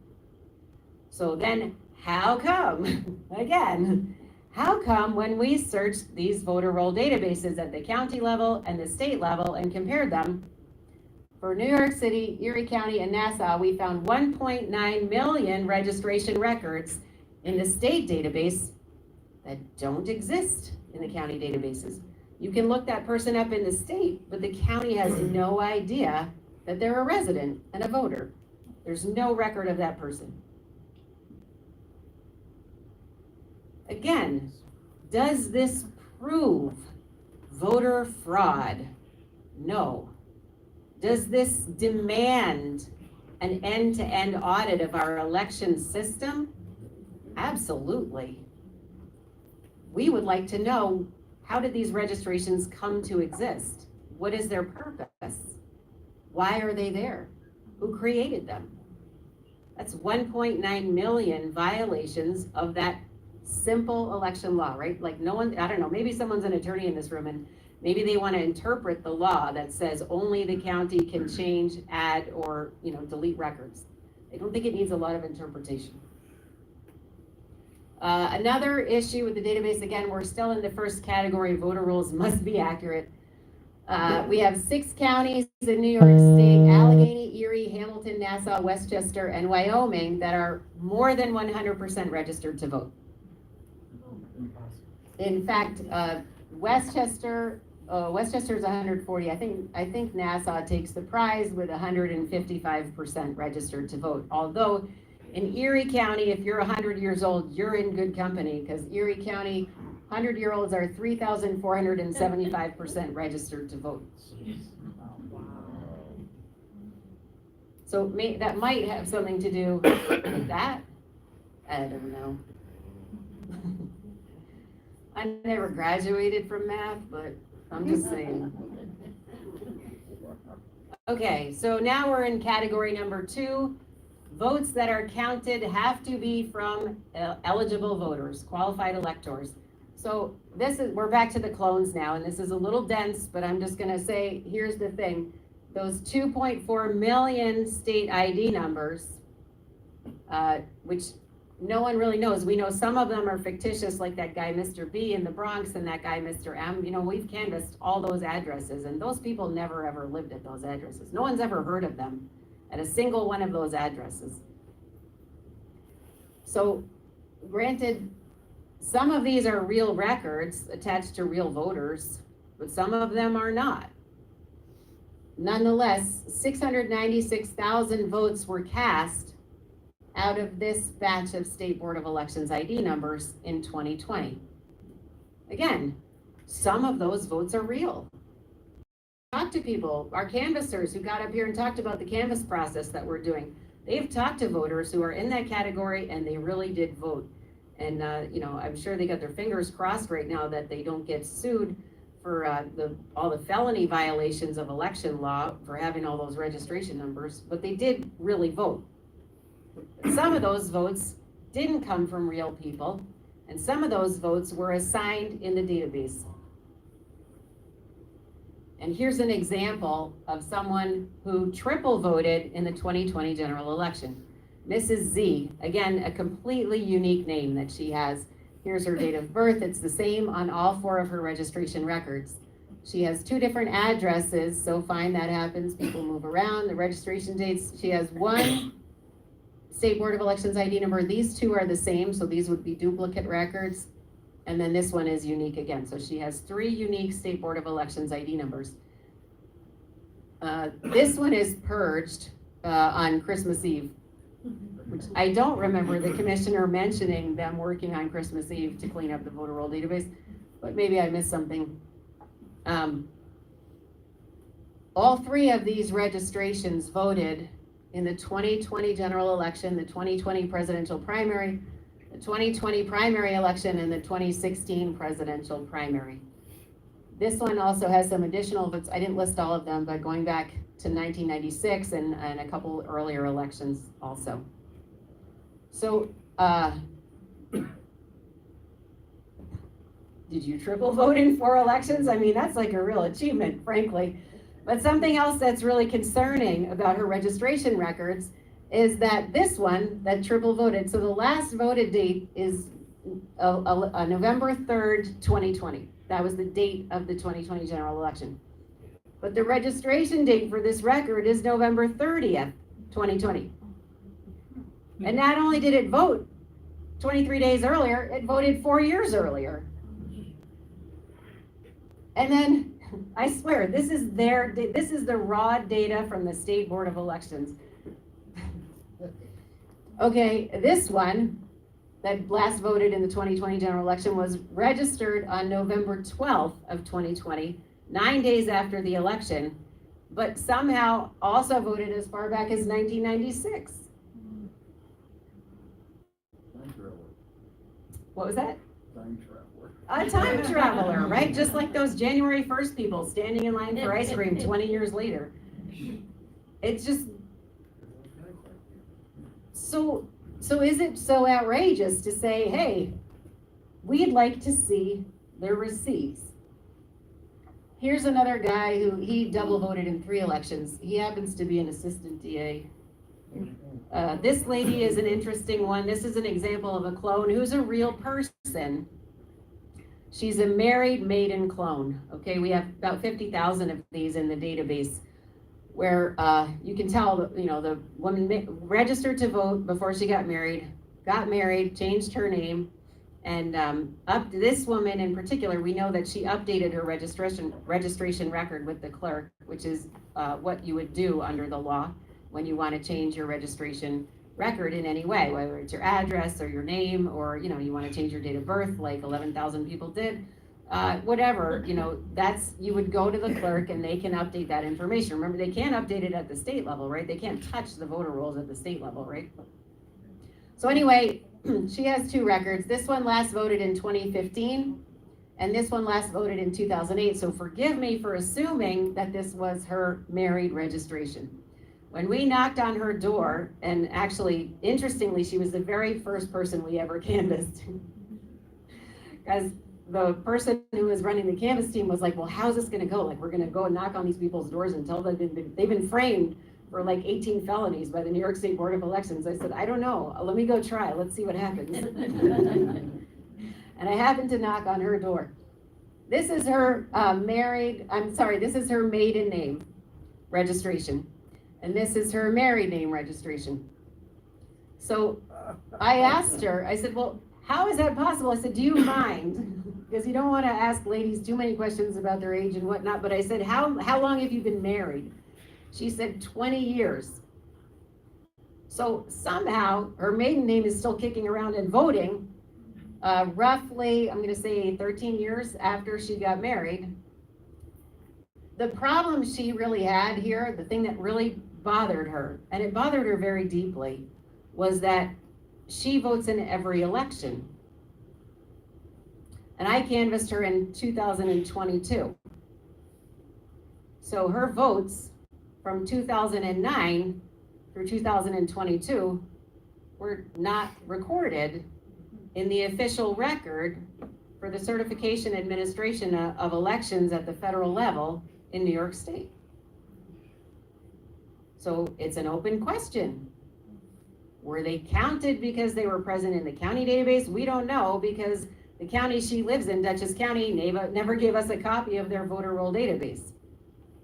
So then how come, again, how come when we searched these voter roll databases at the county level and the state level and compared them, for New York City, Erie County, and Nassau, we found 1.9 million registration records in the state database that don't exist in the county databases. You can look that person up in the state, but the county has no idea that they're a resident and a voter. There's no record of that person. Again, does this prove voter fraud? No. Does this demand an end-to-end audit of our election system? Absolutely. We would like to know, how did these registrations come to exist? What is their purpose? Why are they there? Who created them? That's 1.9 million violations of that simple election law, right? Like no one, I don't know, maybe someone's an attorney in this room and maybe they want to interpret the law that says only the county can change, add, or delete records. I don't think it needs a lot of interpretation. Another issue with the database, again, we're still in the first category, voter rolls must be accurate. We have 6 counties in New York State, Allegheny, Erie, Hamilton, Nassau, Westchester, and Wyoming that are more than 100% registered to vote. In fact, Westchester's 140. I think Nassau takes the prize with 155% registered to vote. Although in Erie County, if you're 100 years old, you're in good company, because Erie County 100-year-olds are 3,475% registered to vote. So that might have something to do with that. I don't know. I never graduated from math, but I'm just saying. Okay, so now we're in category number 2. Votes that are counted have to be from eligible voters, qualified electors. So we're back to the clones now, and this is a little dense, but I'm just gonna say, here's the thing. Those 2.4 million state ID numbers, which no one really knows. We know some of them are fictitious, like that guy, Mr. B in the Bronx, and that guy, Mr. M. You know, we've canvassed all those addresses, and those people never ever lived at those addresses. No one's ever heard of them at a single one of those addresses. So, granted, some of these are real records attached to real voters, but some of them are not. Nonetheless, 696,000 votes were cast out of this batch of State Board of Elections ID numbers in 2020. Again, some of those votes are real. Talk to people, our canvassers who got up here and talked about the canvass process that we're doing. They've talked to voters who are in that category and they really did vote. And, you know, I'm sure they got their fingers crossed right now that they don't get sued for all the felony violations of election law for having all those registration numbers, but they did really vote. Some of those votes didn't come from real people, and some of those votes were assigned in the database. And here's an example of someone who triple voted in the 2020 general election. Mrs. Z, again, a completely unique name that she has. Here's her date of birth. It's the same on all 4 of her registration records. She has 2 different addresses, so fine, that happens. People move around. The registration dates, she has 1 State Board of Elections ID number. These 2 are the same, so these would be duplicate records. And then this one is unique again. So she has 3 unique State Board of Elections ID numbers. This one is purged on Christmas Eve, which I don't remember the commissioner mentioning them working on Christmas Eve to clean up the voter roll database, but maybe I missed something. All 3 of these registrations voted in the 2020 general election, the 2020 presidential primary, the 2020 primary election, and the 2016 presidential primary. This one also has some additional votes. I didn't list all of them, but going back to 1996 and a couple earlier elections also. So, did you triple vote in 4 elections? I mean, that's like a real achievement, frankly. But something else that's really concerning about her registration records is that this one that triple voted, so the last voted date is November 3rd, 2020. That was the date of the 2020 general election. But the registration date for this record is November 30th, 2020. And not only did it vote 23 days earlier, it voted 4 years earlier. And then, I swear, this is the raw data from the State Board of Elections. Okay, this one that last voted in the 2020 general election was registered on November 12th of 2020, 9 days after the election, but somehow also voted as far back as 1996. Time traveler. What was that? Time traveler. A time traveler, right? Just like those January 1st people standing in line for ice cream 20 years later. It's just, so is it so outrageous to say, hey, we'd like to see their receipts? Here's another guy who, he double voted in 3 elections. He happens to be an assistant DA. This lady is an interesting one. This is an example of a clone who's a real person. She's a married maiden clone. Okay, we have about 50,000 of these in the database, where you can tell that, you know, the woman registered to vote before she got married, changed her name, and up to this woman in particular, we know that she updated her registration record with the clerk, which is what you would do under the law when you want to change your registration record in any way, whether it's your address or your name, or, you know, you want to change your date of birth like 11,000 people did. Whatever, you know, you would go to the clerk and they can update that information. Remember, they can't update it at the state level, right? They can't touch the voter rolls at the state level, right? So anyway, she has two records. This one last voted in 2015, and this one last voted in 2008. So forgive me for assuming that this was her married registration. When we knocked on her door, and actually, interestingly, she was the very first person we ever canvassed. Because the person who was running the canvas team was like, well, how's this gonna go? Like, we're gonna go and knock on these people's doors and tell them they've been framed for like 18 felonies by the New York State Board of Elections. I said, I don't know, let me go try, let's see what happens. And I happened to knock on her door. This is her this is her maiden name registration. And this is her married name registration. So I asked her, I said, well, how is that possible? I said, do you mind? Because you don't want to ask ladies too many questions about their age and whatnot, but I said, how long have you been married? She said 20 years. So somehow her maiden name is still kicking around and voting, roughly, I'm gonna say 13 years after she got married. The problem she really had here, the thing that really bothered her, and it bothered her very deeply, was that she votes in every election. And I canvassed her in 2022. So her votes from 2009 through 2022 were not recorded in the official record for the certification administration of elections at the federal level in New York State. So it's an open question. Were they counted because they were present in the county database? We don't know, because the county she lives in, Dutchess County, never gave us a copy of their voter roll database,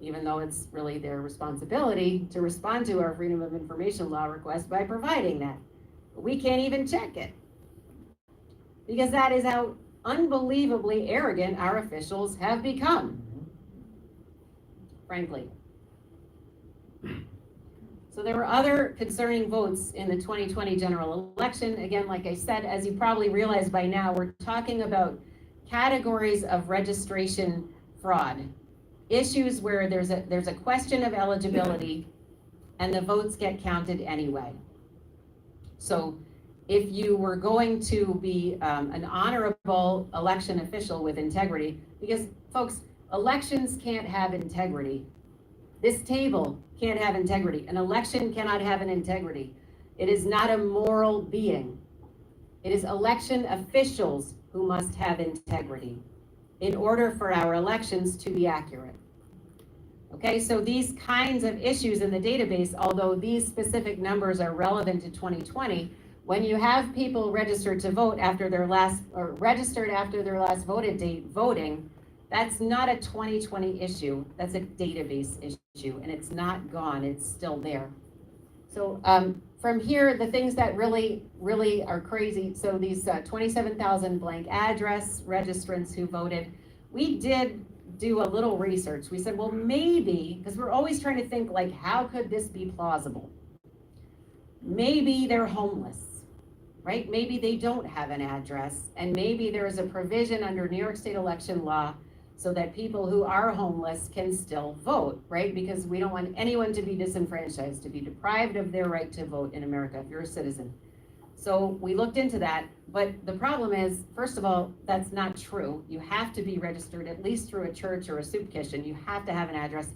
even though it's really their responsibility to respond to our Freedom of Information Law request by providing that. But we can't even check it, because that is how unbelievably arrogant our officials have become, frankly. So there were other concerning votes in the 2020 general election. Again, like I said, as you probably realize by now, we're talking about categories of registration fraud. Issues where there's a question of eligibility and the votes get counted anyway. So if you were going to be an honorable election official with integrity, because folks, elections can't have integrity. This table can't have integrity. An election cannot have an integrity. It is not a moral being. It is election officials who must have integrity in order for our elections to be accurate. Okay, so these kinds of issues in the database, although these specific numbers are relevant to 2020, when you have people registered to vote after their last, or registered after their last voted date voting, that's not a 2020 issue, that's a database issue, and it's not gone, it's still there. So from here, the things that really are crazy, so these 27,000 blank address registrants who voted, we did do a little research. We said, well, maybe, because we're always trying to think like, how could this be plausible? Maybe they're homeless, right? Maybe they don't have an address, and maybe there is a provision under New York State election law so that people who are homeless can still vote, right? Because we don't want anyone to be disenfranchised, to be deprived of their right to vote in America if you're a citizen. So we looked into that, but the problem is, first of all, that's not true. You have to be registered at least through a church or a soup kitchen. You have to have an address.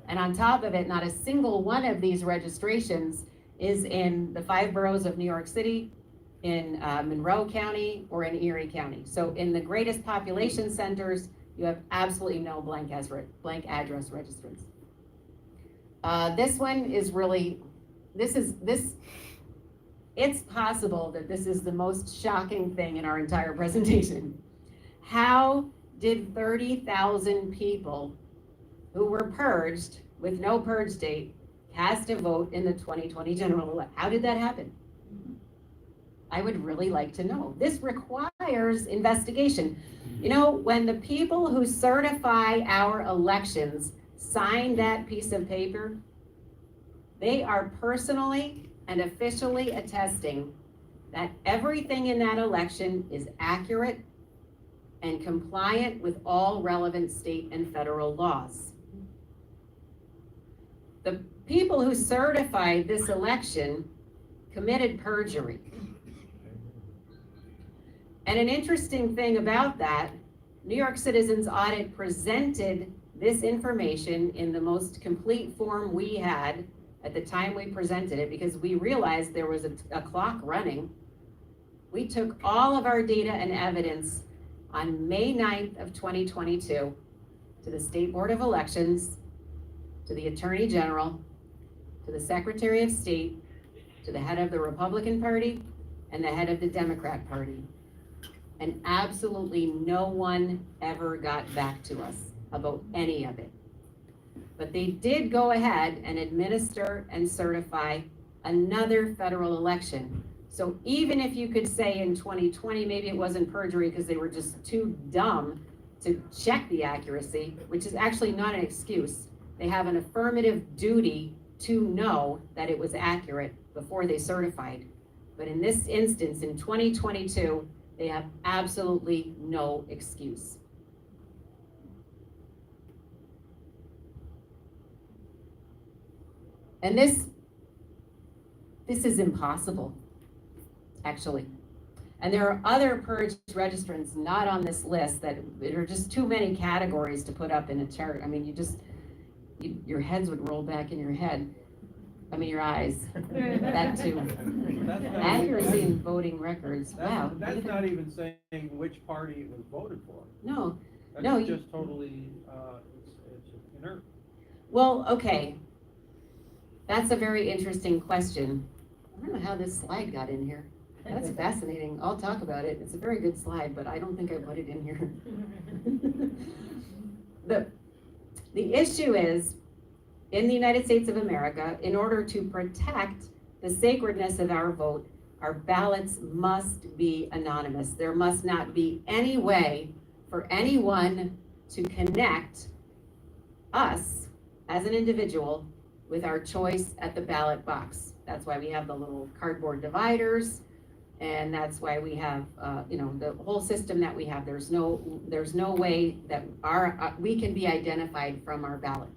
And on top of it, not a single one of these registrations is in the 5 boroughs of New York City, in Monroe County, or in Erie County. So in the greatest population centers, you have absolutely no blank address registrants. This one is really, it's possible that this is the most shocking thing in our entire presentation. How did 30,000 people who were purged with no purge date cast a vote in the 2020 general election? How did that happen? I would really like to know. This requires investigation. You know, when the people who certify our elections sign that piece of paper, they are personally and officially attesting that everything in that election is accurate and compliant with all relevant state and federal laws. The people who certified this election committed perjury. And an interesting thing about that, New York Citizens Audit presented this information in the most complete form we had at the time we presented it, because we realized there was a clock running. We took all of our data and evidence on May 9th of 2022 to the State Board of Elections, to the Attorney General, to the Secretary of State, to the head of the Republican Party, and the head of the Democrat Party. And absolutely no one ever got back to us about any of it. But they did go ahead and administer and certify another federal election. So even if you could say in 2020, maybe it wasn't perjury because they were just too dumb to check the accuracy, which is actually not an excuse. They have an affirmative duty to know that it was accurate before they certified. But in this instance, in 2022, they have absolutely no excuse. And this is impossible, actually. And there are other purged registrants not on this list that are just too many categories to put up in a chart. I mean, your heads would roll back in your head. I mean, your eyes, that too. Accuracy in voting records, wow. That's not even saying which party it was voted for. No, That's no. just totally, it's inert. Well, okay. That's a very interesting question. I don't know how this slide got in here. That's fascinating. I'll talk about it. It's a very good slide, but I don't think I put it in here. The issue is, in the United States of America, in order to protect the sacredness of our vote, our ballots must be anonymous. There must not be any way for anyone to connect us as an individual with our choice at the ballot box. That's why we have the little cardboard dividers, and that's why we have, the whole system that we have. There's no way that we can be identified from our ballot.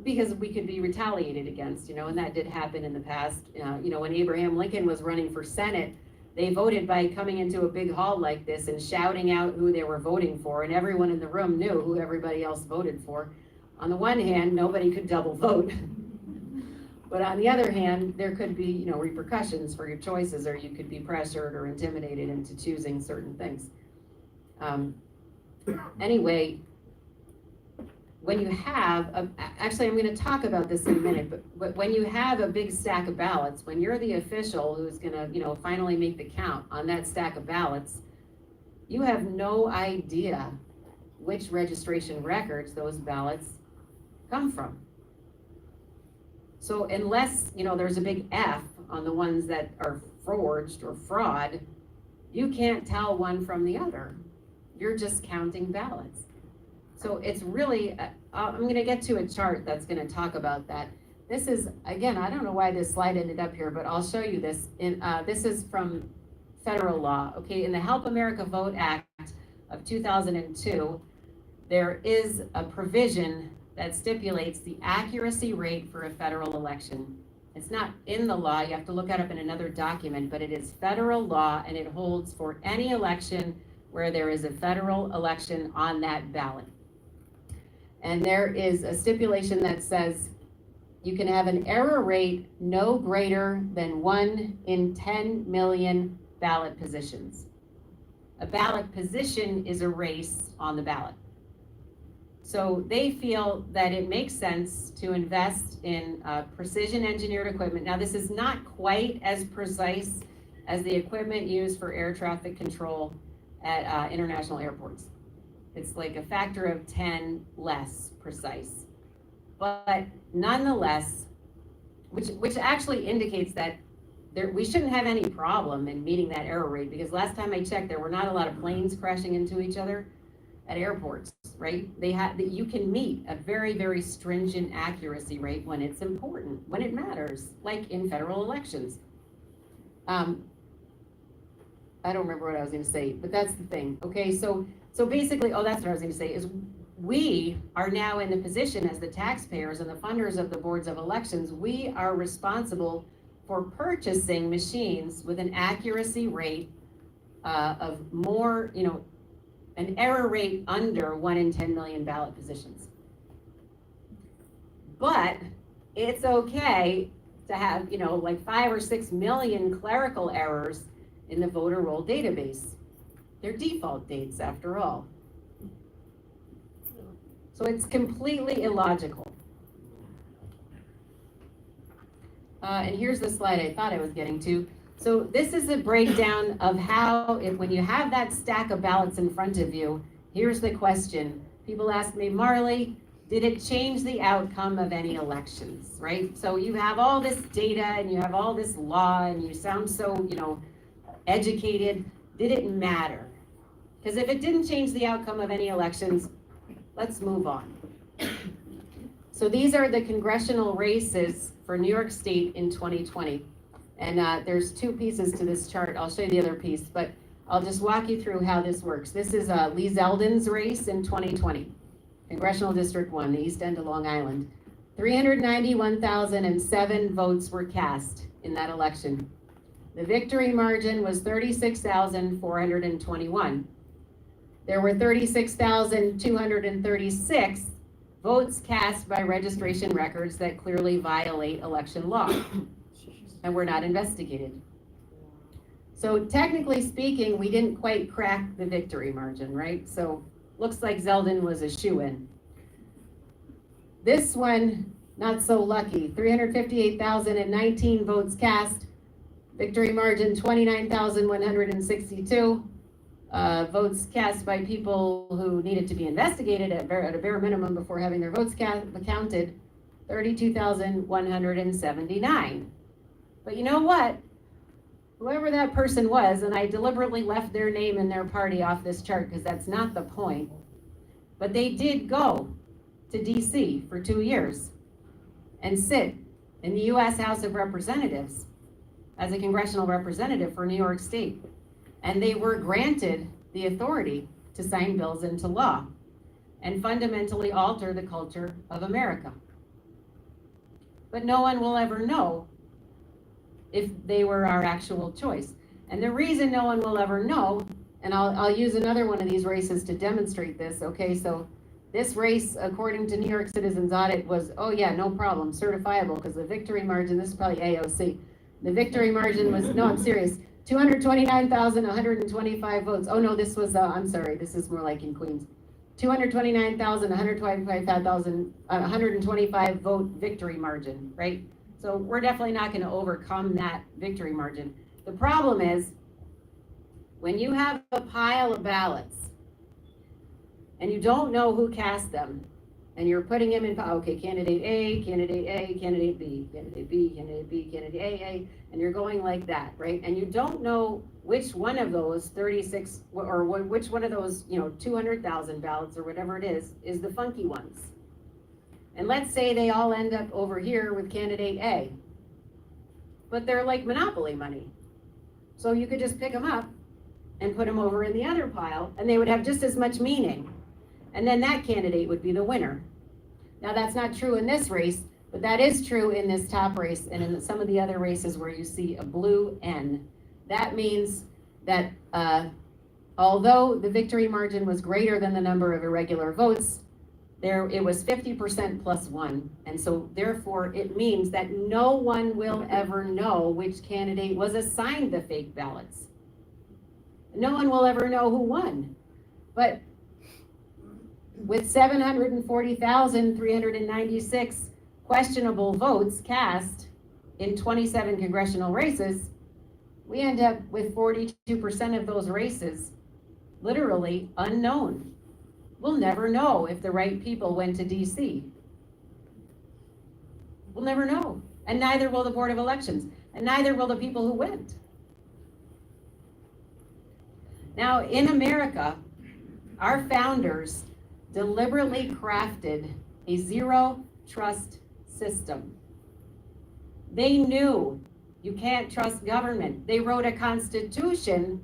Because we could be retaliated against, and that did happen in the past. When Abraham Lincoln was running for Senate, they voted by coming into a big hall like this and shouting out who they were voting for, and everyone in the room knew who everybody else voted for. On the one hand, nobody could double vote. But on the other hand, there could be, repercussions for your choices, or you could be pressured or intimidated into choosing certain things. Anyway, when you have, actually I'm going to talk about this in a minute, but when you have a big stack of ballots, when you're the official who's going to, finally make the count on that stack of ballots, you have no idea which registration records those ballots come from. So unless, there's a big F on the ones that are forged or fraud, you can't tell one from the other. You're just counting ballots. So it's really, I'm going to get to a chart that's going to talk about that. This is, again, I don't know why this slide ended up here, but I'll show you this. This is from federal law. Okay, in the Help America Vote Act of 2002, there is a provision that stipulates the accuracy rate for a federal election. It's not in the law, you have to look it up in another document, but it is federal law, and it holds for any election where there is a federal election on that ballot. And there is a stipulation that says you can have an error rate no greater than 1 in 10 million ballot positions. A ballot position is a race on the ballot. So they feel that it makes sense to invest in precision engineered equipment. Now, this is not quite as precise as the equipment used for air traffic control at international airports. It's like a factor of 10 less precise. But nonetheless, which actually indicates that we shouldn't have any problem in meeting that error rate, because last time I checked, there were not a lot of planes crashing into each other at airports, right? You can meet a very, very stringent accuracy rate when it's important, when it matters, like in federal elections. I don't remember what I was going to say, but that's the thing. Okay, so basically, that's what I was going to say, is we are now in the position as the taxpayers and the funders of the boards of elections, we are responsible for purchasing machines with an accuracy rate of more, an error rate under 1 in 10 million ballot positions. But it's okay to have, like 5 or 6 million clerical errors in the voter roll database. They're default dates after all. So it's completely illogical. And here's the slide I thought I was getting to. So this is a breakdown of how, when you have that stack of ballots in front of you, here's the question. People ask me, Marley, did it change the outcome of any elections, right? So you have all this data and you have all this law and you sound so, educated. Did it matter? Because if it didn't change the outcome of any elections, let's move on. So these are the congressional races for New York State in 2020. And there's 2 pieces to this chart. I'll show you the other piece, but I'll just walk you through how this works. This is Lee Zeldin's race in 2020, Congressional District 1, the East End of Long Island. 391,007 votes were cast in that election. The victory margin was 36,421. There were 36,236 votes cast by registration records that clearly violate election law and were not investigated. So technically speaking, we didn't quite crack the victory margin, right? So looks like Zeldin was a shoo-in. This one, not so lucky. 358,019 votes cast. Victory margin 29,162. Votes cast by people who needed to be investigated at a bare minimum before having their votes counted, 32,179. But you know what? Whoever that person was, and I deliberately left their name and their party off this chart because that's not the point, but they did go to DC for 2 years and sit in the US House of Representatives as a congressional representative for New York State. And they were granted the authority to sign bills into law and fundamentally alter the culture of America. But no one will ever know if they were our actual choice. And the reason no one will ever know, and I'll use another one of these races to demonstrate this, okay? So this race, according to New York Citizens Audit, was, oh yeah, no problem, certifiable, because the victory margin, this is probably AOC, the victory margin was, no, I'm serious, 229,125 votes. Oh no, this was, I'm sorry, this is more like in Queens. 125 vote victory margin, right? So we're definitely not going to overcome that victory margin. The problem is when you have a pile of ballots and you don't know who cast them and you're putting them in, okay, candidate A, candidate A, candidate B, candidate B, candidate B, candidate A, and you're going like that, right? And you don't know which one of those 36 or which one of those, 200,000 ballots or whatever it is the funky ones. And let's say they all end up over here with candidate A, but they're like monopoly money. So you could just pick them up and put them over in the other pile and they would have just as much meaning. And then that candidate would be the winner. Now that's not true in this race, but that is true in this top race and in some of the other races where you see a blue N. That means that although the victory margin was greater than the number of irregular votes, it was 50% plus 1. And so therefore it means that no one will ever know which candidate was assigned the fake ballots. No one will ever know who won. But with 740,396 questionable votes cast in 27 congressional races, we end up with 42% of those races literally unknown. We'll never know if the right people went to DC. We'll never know. And neither will the Board of Elections. And neither will the people who went. Now, in America, our founders deliberately crafted a zero trust system. They knew you can't trust government. They wrote a constitution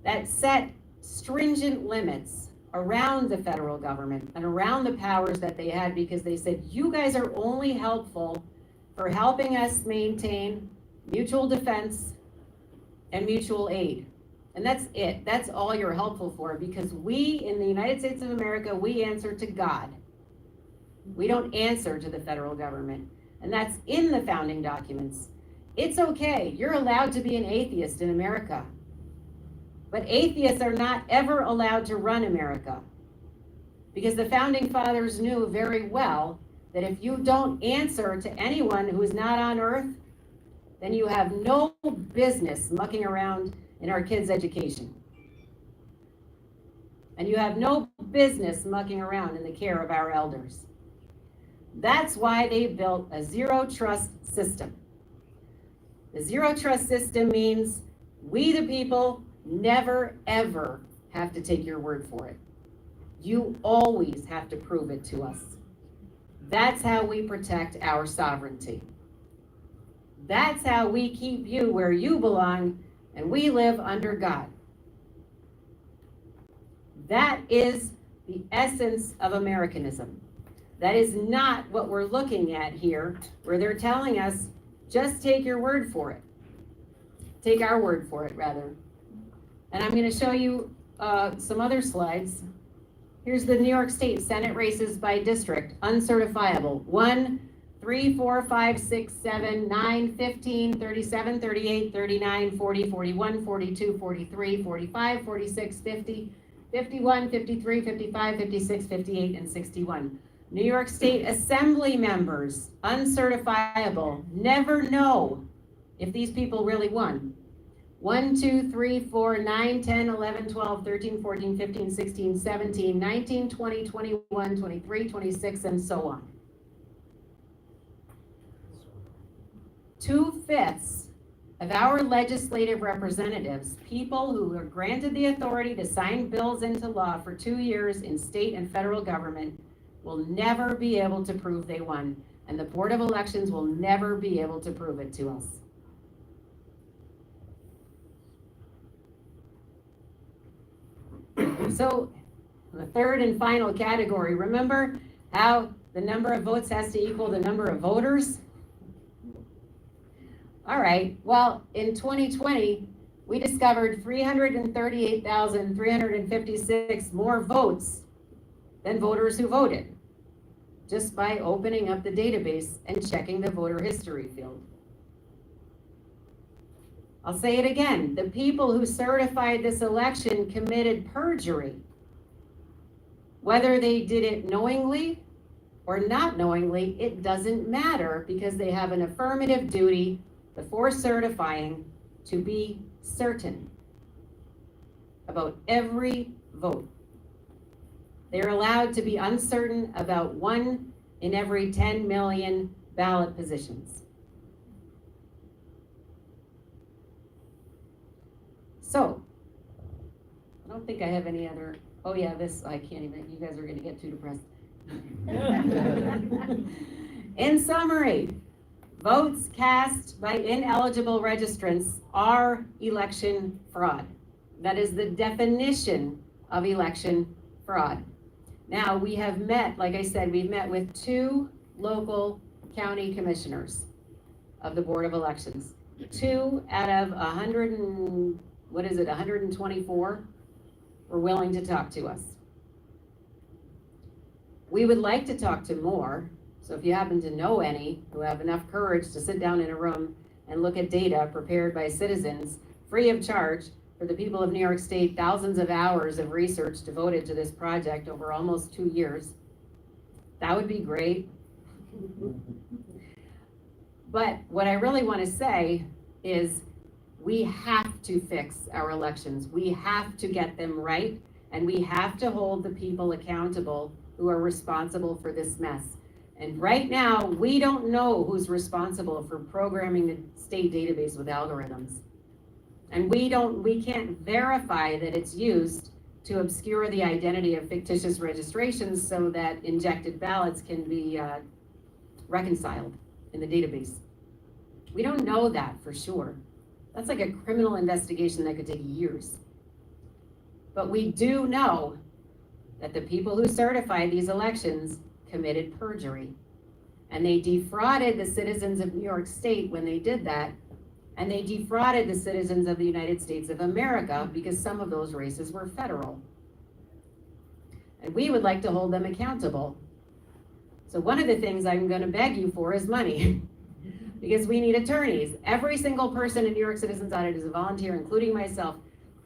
that set stringent limits around the federal government and around the powers that they had because they said, you guys are only helpful for helping us maintain mutual defense and mutual aid. And that's it. That's all you're helpful for, because we in the United States of America, we answer to God. We don't answer to the federal government. And that's in the founding documents. It's okay. You're allowed to be an atheist in America. But atheists are not ever allowed to run America. Because the founding fathers knew very well that if you don't answer to anyone who is not on earth, then you have no business mucking around in our kids' education. And you have no business mucking around in the care of our elders. That's why they built a zero trust system. The zero trust system means we, the people, never ever have to take your word for it. You always have to prove it to us. That's how we protect our sovereignty. That's how we keep you where you belong and we live under God. That is the essence of Americanism. That is not what we're looking at here, where they're telling us, just take your word for it. Take our word for it, rather. And I'm going to show you some other slides. Here's the New York State Senate races by district, uncertifiable. 1, 3, 4, 5, 6, 7, 9, 15, 37, 38, 39, 40, 41, 42, 43, 45, 46, 50, 51, 53, 55, 56, 58, and 61. New York State Assembly members, uncertifiable, never know if these people really won. 1, 2, 3, 4, 9, 10, 11, 12, 13, 14, 15, 16, 17, 19, 20, 21, 23, 26, and so on. 2/5 of our legislative representatives, people who are granted the authority to sign bills into law for 2 years in state and federal government, will never be able to prove they won. And the Board of Elections will never be able to prove it to us. So, the third and final category, remember how the number of votes has to equal the number of voters? All right, well, in 2020, we discovered 338,356 more votes than voters who voted, just by opening up the database and checking the voter history field. I'll say it again, the people who certified this election committed perjury. Whether they did it knowingly or not knowingly, it doesn't matter, because they have an affirmative duty before certifying to be certain about every vote. They're allowed to be uncertain about 1 in every 10 million ballot positions. So, I don't think I have any other, oh yeah, this, I can't even, you guys are gonna get too depressed. In summary, votes cast by ineligible registrants are election fraud. That is the definition of election fraud. Now, we have met, like I said, we've met with 2 local county commissioners of the Board of Elections. 2 out of 124 were willing to talk to us. We would like to talk to more, so if you happen to know any who have enough courage to sit down in a room and look at data prepared by citizens, free of charge, for the people of New York State, thousands of hours of research devoted to this project over almost 2 years, that would be great. But what I really want to say is we have to fix our elections. We have to get them right, and we have to hold the people accountable who are responsible for this mess. And right now, we don't know who's responsible for programming the state database with algorithms. And we can't verify that it's used to obscure the identity of fictitious registrations so that injected ballots can be reconciled in the database. We don't know that for sure. That's like a criminal investigation that could take years. But we do know that the people who certified these elections committed perjury. And they defrauded the citizens of New York State when they did that. And they defrauded the citizens of the United States of America because some of those races were federal. And we would like to hold them accountable. So one of the things I'm gonna beg you for is money. Because we need attorneys. Every single person in New York Citizens Audit is a volunteer, including myself.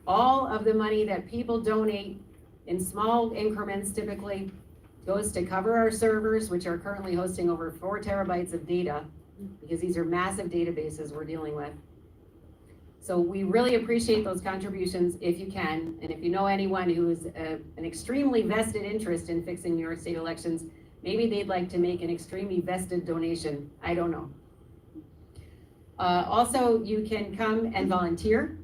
All of the money that people donate in small increments typically goes to cover our servers, which are currently hosting over 4 terabytes of data, because these are massive databases we're dealing with. So we really appreciate those contributions if you can, and if you know anyone who is an extremely vested interest in fixing New York State elections, maybe they'd like to make an extremely vested donation, I don't know. Also, you can come and volunteer.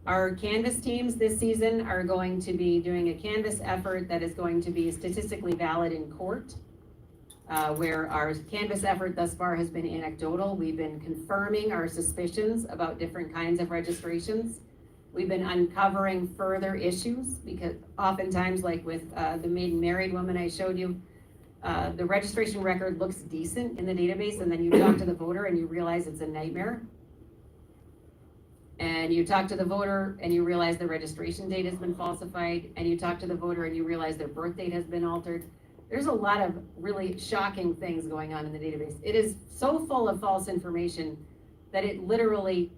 Our Canvas teams this season are going to be doing a Canvas effort that is going to be statistically valid in court, where our Canvas effort thus far has been anecdotal. We've been confirming our suspicions about different kinds of registrations. We've been uncovering further issues, because oftentimes, like with the maiden married woman I showed you, the registration record looks decent in the database, and then you talk to the voter and you realize it's a nightmare. And you talk to the voter and you realize the registration date has been falsified, and you talk to the voter and you realize their birth date has been altered. There's a lot of really shocking things going on in the database. It is so full of false information that it literally,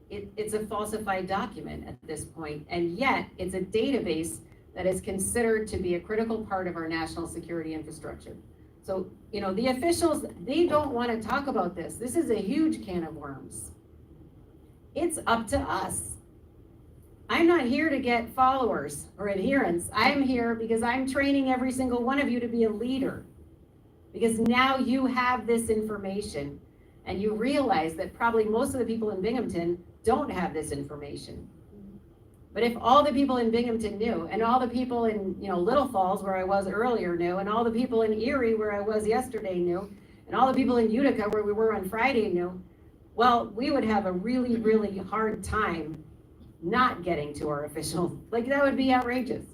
it's a falsified document at this point, and yet it's a database that is considered to be a critical part of our national security infrastructure. So, you know, the officials, they don't want to talk about this. This is a huge can of worms. It's up to us. I'm not here to get followers or adherents. I'm here because I'm training every single one of you to be a leader. Because now you have this information, and you realize that probably most of the people in Binghamton don't have this information. But if all the people in Binghamton knew, and all the people in, you know, Little Falls, where I was earlier, knew, and all the people in Erie, where I was yesterday, knew, and all the people in Utica, where we were on Friday, knew, well, we would have a really, really hard time not getting to our officials. Like, that would be outrageous.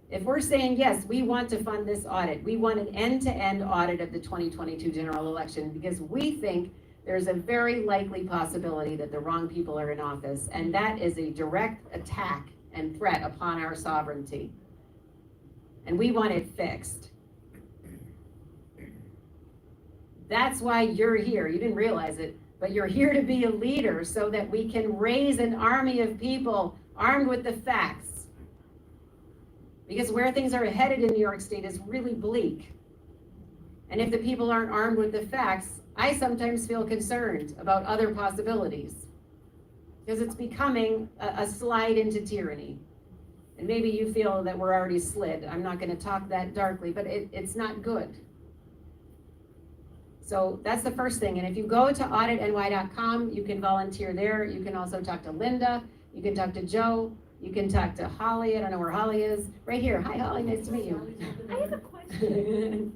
If we're saying, yes, we want to fund this audit, we want an end-to-end audit of the 2022 general election, because we think there's a very likely possibility that the wrong people are in office, and that is a direct attack and threat upon our sovereignty. And we want it fixed. That's why you're here. You didn't realize it, but you're here to be a leader so that we can raise an army of people armed with the facts. Because where things are headed in New York State is really bleak. And if the people aren't armed with the facts, I sometimes feel concerned about other possibilities. Because it's becoming a slide into tyranny. And maybe you feel that we're already slid. I'm not going to talk that darkly, but it's not good. So that's the first thing. And if you go to auditny.com, you can volunteer there. You can also talk to Linda. You can talk to Joe. You can talk to Holly. I don't know where Holly is. Right here. Hi, Holly. Nice to meet you. I have a question.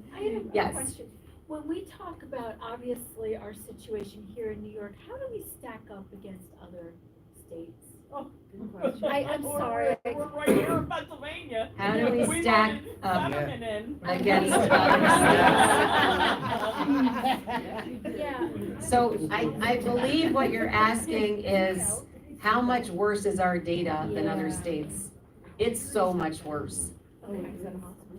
Yes. Question. When we talk about, obviously, our situation here in New York, how do we stack up against other states? Oh, good question. I'm sorry. We're right here in Pennsylvania. How do we stack up Settlement in. against other states? Yeah. So I believe what you're asking is, how much worse is our data than other states? It's so much worse.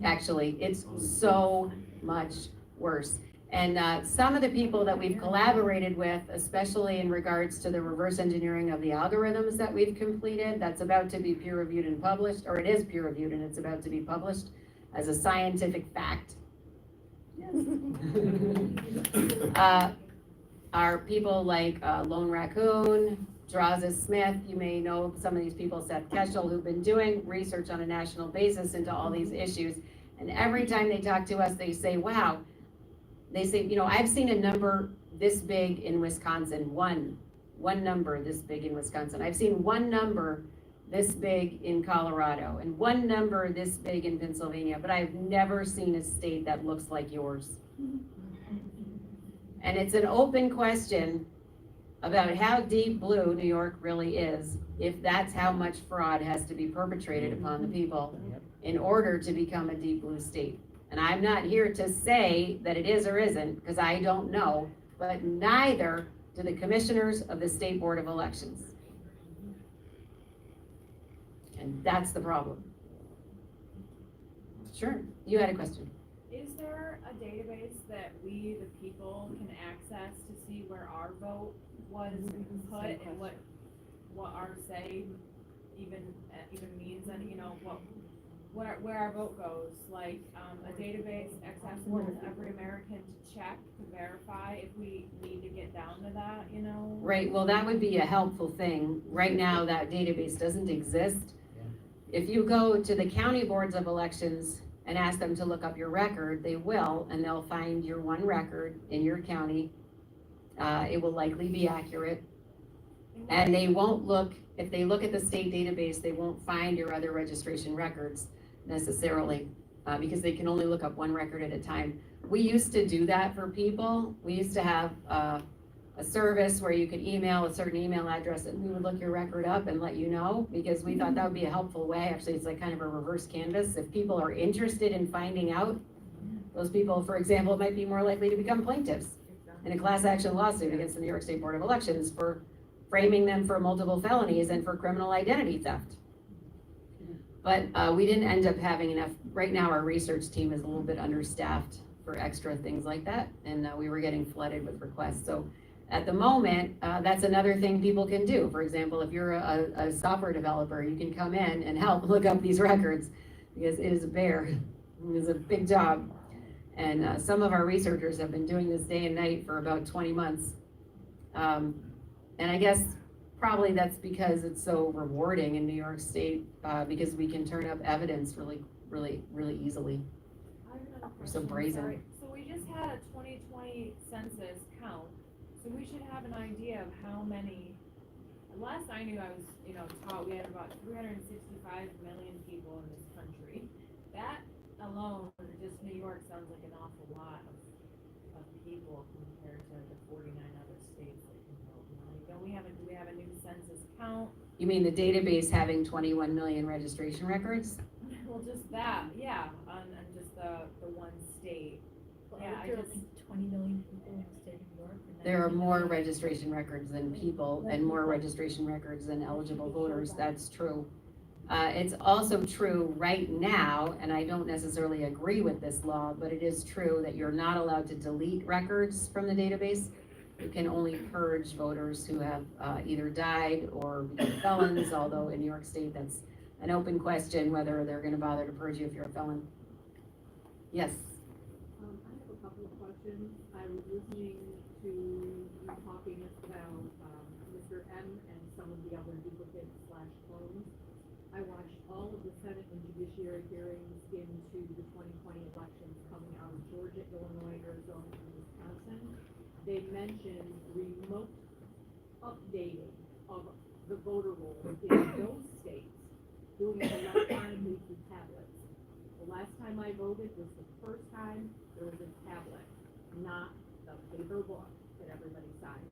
Actually, it's so much worse. And some of the people that we've collaborated with, especially in regards to the reverse engineering of the algorithms that we've completed, that's about to be peer reviewed and published, or it is peer reviewed and it's about to be published as a scientific fact. Are people like Lone Raccoon, Draza Smith, you may know some of these people, Seth Keschel, who've been doing research on a national basis into all these issues. And every time they talk to us, they say, wow, they say, you know, I've seen a number this big in Wisconsin, one number this big in Wisconsin. I've seen one number this big in Colorado and one number this big in Pennsylvania, but I've never seen a state that looks like yours. And it's an open question about how deep blue New York really is, if that's how much fraud has to be perpetrated upon the people in order to become a deep blue state. And I'm not here to say that it is or isn't, because I don't know, but neither to the commissioners of the State Board of Elections. And that's the problem. Sure, you had a question. Is there a database that we, the people, can access to see where our vote was put and what our say even means, and you know, where our vote goes? Like, a database accessible to every American to check, to verify if we need to get down to that, you know? Right, well, that would be a helpful thing. Right now, that database doesn't exist. If you go to the county boards of elections and ask them to look up your record, they will, and they'll find your one record in your county. It will likely be accurate. And they won't look, if they look at the state database, they won't find your other registration records necessarily, because they can only look up one record at a time. We used to do that for people. We used to have a service where you could email a certain email address and we would look your record up and let you know, because we thought that would be a helpful way. Actually, it's like kind of a reverse canvas. If people are interested in finding out, those people, for example, might be more likely to become plaintiffs in a class action lawsuit against the New York State Board of Elections for framing them for multiple felonies and for criminal identity theft. But we didn't end up having enough. Right now, our research team is a little bit understaffed for extra things like that, and we were getting flooded with requests. So at the moment, that's another thing people can do. For example, if you're a software developer, you can come in and help look up these records, because it is a bear. It is a big job. And some of our researchers have been doing this day and night for about 20 months. And I guess probably that's because it's so rewarding in New York State, because we can turn up evidence really easily. We're so brazen. Sorry. So we just had a 2020 census count, so we should have an idea of how many. Last I knew, I was, taught we had about 365 million people in this country. That alone, for just New York, sounds like an awful lot of people compared to the 49 other states that can vote. Do we have a new census count? You mean the database having 21 million registration records? Well, just that, yeah, on just the one state. Yeah, I There are just, only 20 million people in the state of New York. and There are 19 more million. registration records than people and more registration records than eligible voters. That's true. It's also true right now, and I don't necessarily agree with this law, but it is true that you're not allowed to delete records from the database. You can only purge voters who have either died or become felons, although in New York State, that's an open question whether they're gonna bother to purge you if you're a felon. Yes, I have a couple of questions. I was listening to you talking about, Mr. M and some of the other duplicates / clones. I watched all of the Senate and judiciary hearings into the 2020 elections coming out of Georgia, Illinois, Arizona, and Wisconsin. They mentioned remote updating of the voter rolls in those states, doing it electronically through tablets. The last time I voted was the first time there was a tablet, not the paper book that everybody signed.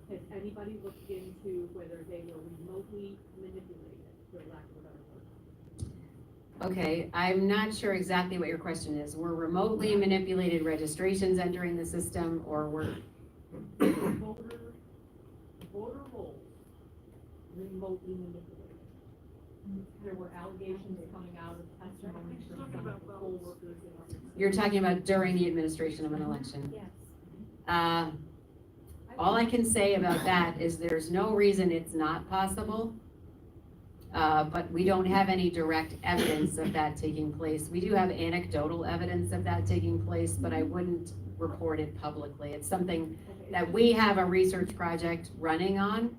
Has anybody looked into whether they were remotely manipulated, for lack of a better word? okay, I'm not sure exactly what your question is. Were remotely manipulated registrations entering the system, or were, Voter rolls remotely manipulated. There were allegations coming out of testimony from some of the poll workers in other states. you're talking about during the administration of an election? Yes. All I can say about that is there's no reason it's not possible. But we don't have any direct evidence of that taking place. We do have anecdotal evidence of that taking place, but I wouldn't report it publicly. It's something Okay, that we have a research project running on.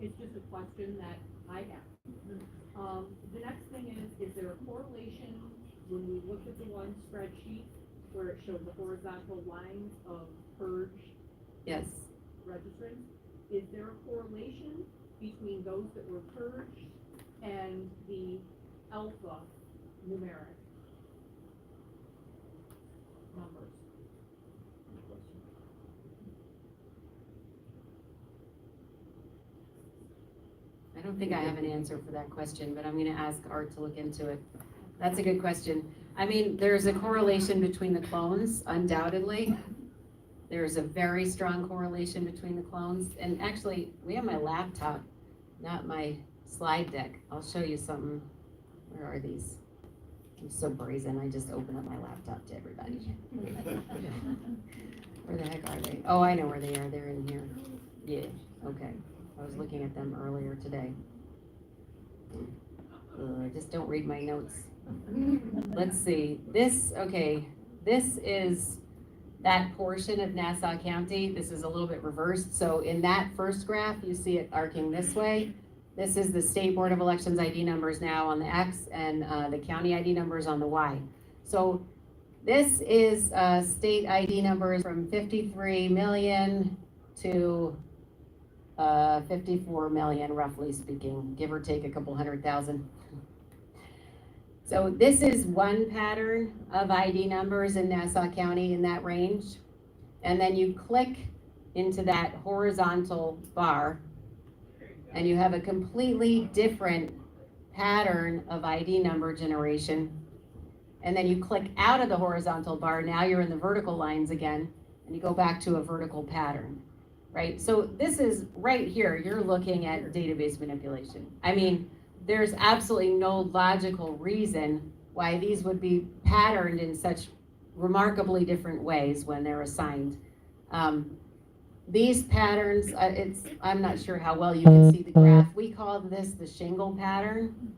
it's just a question that I have. The next thing is there a correlation when we looked at the one spreadsheet where it showed the horizontal lines of purge Yes, registrants? Is there a correlation between those that were purged and the alpha numeric numbers? I don't think I have an answer for that question, but I'm gonna ask Art to look into it. That's a good question. I mean, there's a correlation between the clones, undoubtedly. there's a very strong correlation between the clones. And actually, we have my laptop, not my slide deck. I'll show you something. Where are these? I'm so brazen, I just open up my laptop to everybody. Where the heck are they? Oh, I know where they are, they're in here. Yeah, okay. I was looking at them earlier today. Just don't read my notes. Let's see, this is that portion of Nassau County. This is a little bit reversed. So in that first graph, you see it arcing this way. This is the State Board of Elections ID numbers now on the X, and the county ID numbers on the Y. So this is state ID numbers from 53 million to 54 million, roughly speaking, give or take a couple 100,000. So this is one pattern of ID numbers in Nassau County in that range. And then you click into that horizontal bar and you have a completely different pattern of ID number generation. And then you click out of the horizontal bar, now you're in the vertical lines again, and you go back to a vertical pattern, right? So this is right here, you're looking at database manipulation. I mean, there's absolutely no logical reason why these would be patterned in such remarkably different ways when they're assigned. These patterns, I'm not sure how well you can see the graph. We call this the shingle pattern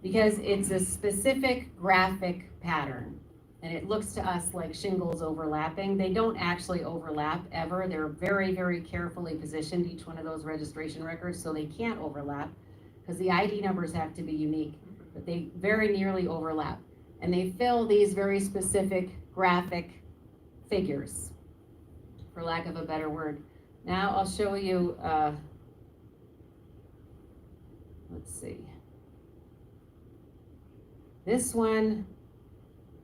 because it's a specific graphic pattern. And it looks to us like shingles overlapping. They don't actually overlap ever. They're very, very carefully positioned, each one of those registration records, so they can't overlap because the ID numbers have to be unique, but they very nearly overlap. And they fill these very specific graphic figures, for lack of a better word. Now I'll show you, let's see. This one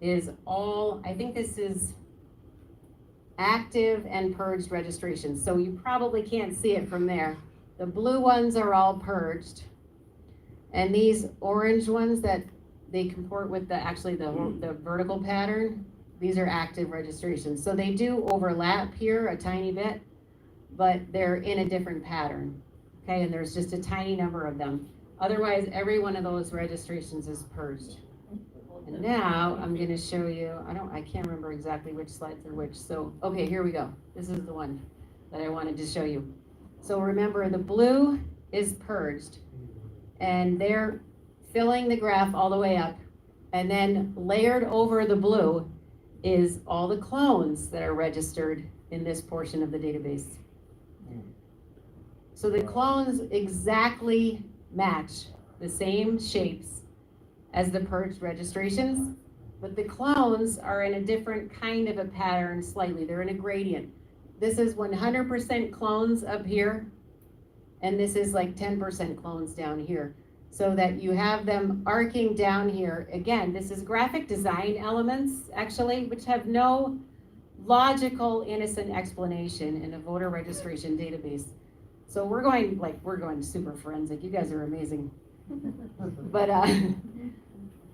is all, I think this is active and purged registrations. So you probably can't see it from there. The blue ones are all purged. And these orange ones that they comport with the vertical pattern, these are active registrations. So they do overlap here a tiny bit, but they're in a different pattern. Okay, and there's just a tiny number of them. Otherwise, every one of those registrations is purged. And now I'm going to show you, I can't remember exactly which slides are which. So, okay, here we go. This is the one that I wanted to show you. So remember, the blue is purged, and they're filling the graph all the way up. And then layered over the blue is all the clones that are registered in this portion of the database. So the clones exactly match the same shapes as the purged registrations, but the clones are in a different kind of a pattern slightly. They're in a gradient. This is 100% clones up here, and this is like 10% clones down here, so that you have them arcing down here. Again, this is graphic design elements, actually, which have no logical, innocent explanation in a voter registration database. So we're going super forensic. You guys are amazing.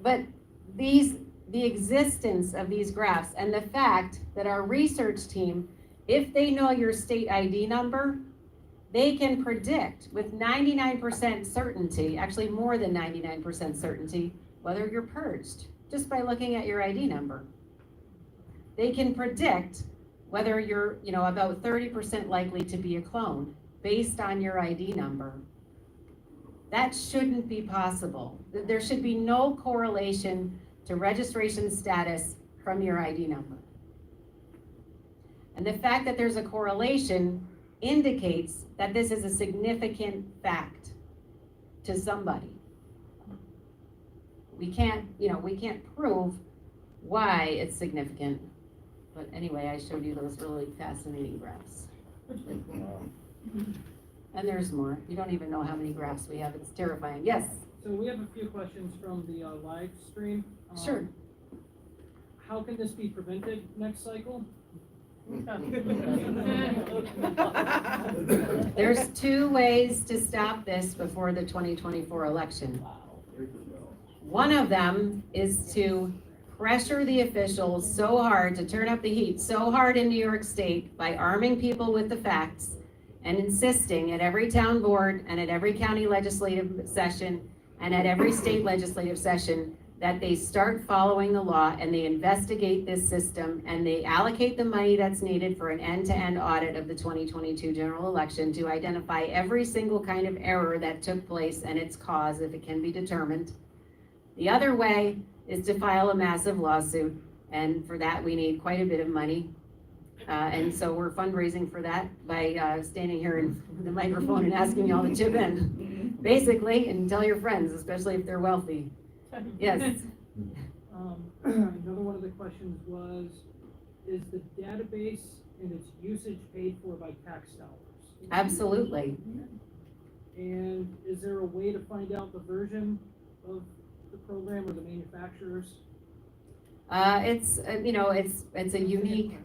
But the existence of these graphs and the fact that our research team, if they know your state ID number, they can predict with 99% certainty, actually more than 99% certainty, whether you're purged, just by looking at your ID number. They can predict whether you're, about 30% likely to be a clone based on your ID number. That shouldn't be possible. There should be no correlation to registration status from your ID number. And the fact that there's a correlation indicates that this is a significant fact to somebody. We can't prove why it's significant. But anyway, I showed you those really fascinating graphs. And there's more. You don't even know how many graphs we have. It's terrifying. Yes? So we have a few questions from the live stream. Sure. How can this be prevented next cycle? There's two ways to stop this before the 2024 election. One of them is to pressure the officials so hard to turn up the heat so hard in New York State by arming people with the facts and insisting at every town board and at every county legislative session and at every state legislative session that they start following the law and they investigate this system and they allocate the money that's needed for an end-to-end audit of the 2022 general election to identify every single kind of error that took place and its cause if it can be determined. The other way is to file a massive lawsuit, and for that we need quite a bit of money. And so we're fundraising for that by standing here in the microphone and asking y'all to chip in, basically, and tell your friends, especially if they're wealthy. Yes. Another one of the questions was, is the database and its usage paid for by tax dollars? Absolutely. And is there a way to find out the version of the program or the manufacturers? It's a unique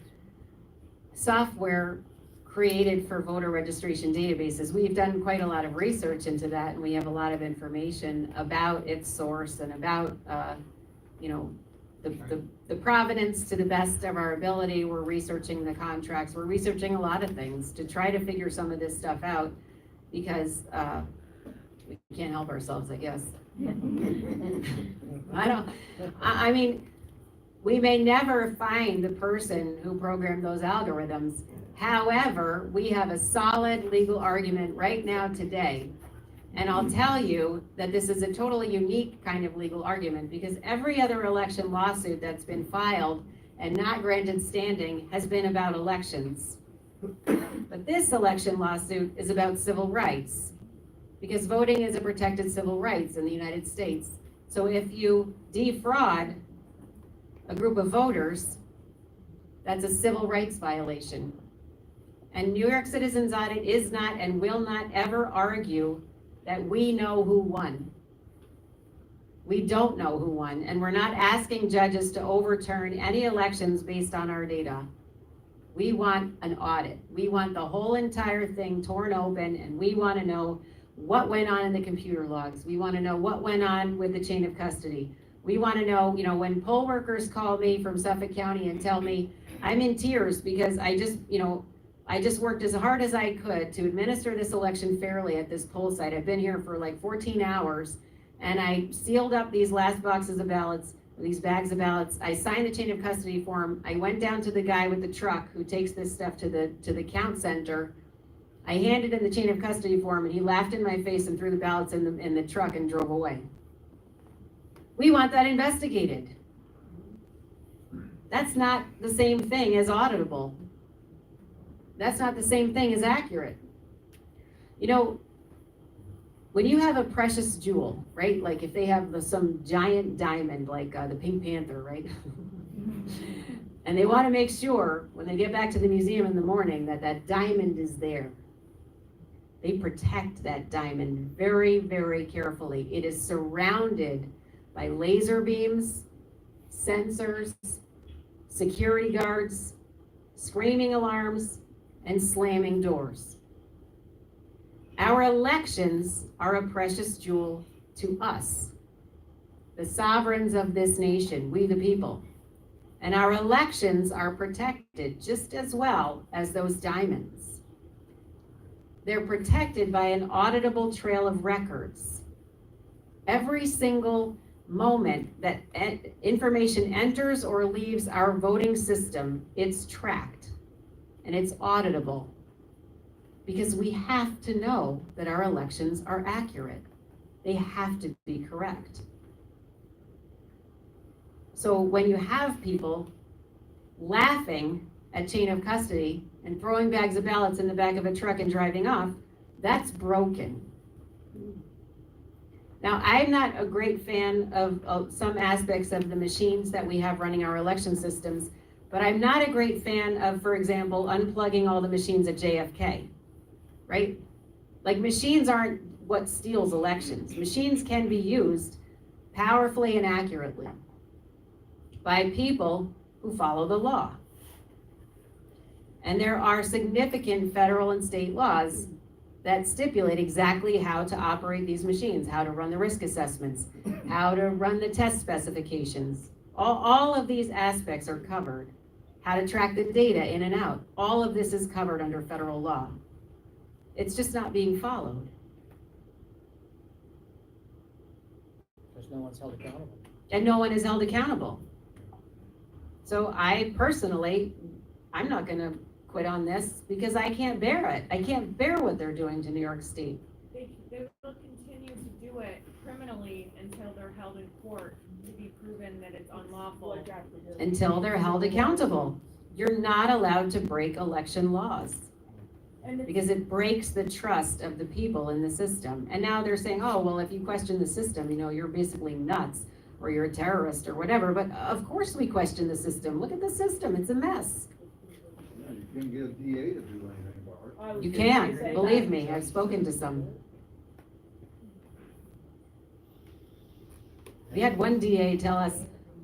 software created for voter registration databases. We've done quite a lot of research into that, and we have a lot of information about its source and about, the provenance to the best of our ability. We're researching the contracts. We're researching a lot of things to try to figure some of this stuff out because we can't help ourselves, I guess. I mean, we may never find the person who programmed those algorithms. However, we have a solid legal argument right now today. And I'll tell you that this is a totally unique kind of legal argument because every other election lawsuit that's been filed and not granted standing has been about elections. But this election lawsuit is about civil rights because voting is a protected civil rights in the United States. So if you defraud a group of voters, that's a civil rights violation. And New York Citizens Audit is not and will not ever argue that we know who won. We don't know who won, and we're not asking judges to overturn any elections based on our data. We want an audit. We want the whole entire thing torn open, and we want to know what went on in the computer logs. We want to know what went on with the chain of custody. We want to know, when poll workers call me from Suffolk County and tell me I'm in tears because I just worked as hard as I could to administer this election fairly at this poll site. I've been here for like 14 hours and I sealed up these last boxes of ballots, these bags of ballots. I signed the chain of custody form. I went down to the guy with the truck who takes this stuff to the count center. I handed him the chain of custody form and he laughed in my face and threw the ballots in the truck and drove away. We want that investigated. That's not the same thing as auditable. That's not the same thing as accurate. When you have a precious jewel, right? Like if they have some giant diamond, like the Pink Panther, right? And they want to make sure when they get back to the museum in the morning that that diamond is there. They protect that diamond very, very carefully. It is surrounded by laser beams, sensors, security guards, screaming alarms, and slamming doors. Our elections are a precious jewel to us, the sovereigns of this nation, we the people. And our elections are protected just as well as those diamonds. They're protected by an auditable trail of records. Every single moment that information enters or leaves our voting system, it's tracked and it's auditable because we have to know that our elections are accurate. They have to be correct. So when you have people laughing at chain of custody and throwing bags of ballots in the back of a truck and driving off, that's broken. Now, I'm not a great fan of some aspects of the machines that we have running our election systems, but I'm not a great fan of, for example, unplugging all the machines at JFK, right? Like machines aren't what steals elections. Machines can be used powerfully and accurately by people who follow the law. And there are significant federal and state laws that stipulate exactly how to operate these machines, how to run the risk assessments, how to run the test specifications, All of these aspects are covered. How to track the data in and out. All of this is covered under federal law. It's just not being followed. Because no one's held accountable. And no one is held accountable. So I personally, I'm not gonna quit on this because I can't bear it. I can't bear what they're doing to New York State. They will continue to do it criminally until they're held in court to be proven that it's unlawful. Until they're held accountable. You're not allowed to break election laws And it's, because it breaks the trust of the people in the system. And now they're saying, oh, well, if you question the system, you're basically nuts or you're a terrorist or whatever. But of course we question the system. Look at the system. It's a mess. Yeah, you can't get a DA to do anything about it. You can, believe me. I've spoken to some. We had one DA tell us,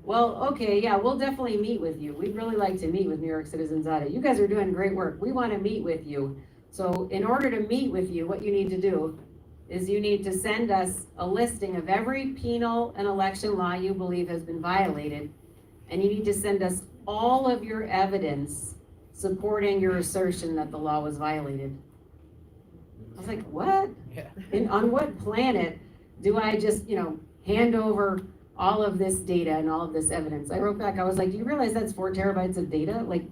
well, okay, yeah, we'll definitely meet with you. We'd really like to meet with New York Citizens Audit. You guys are doing great work. We want to meet with you. So in order to meet with you, what you need to do is you need to send us a listing of every penal and election law you believe has been violated. And you need to send us all of your evidence supporting your assertion that the law was violated. I was like, what? Yeah. And on what planet do I just, hand over all of this data and all of this evidence? I wrote back, I was like, do you realize that's 4 terabytes of data? Like,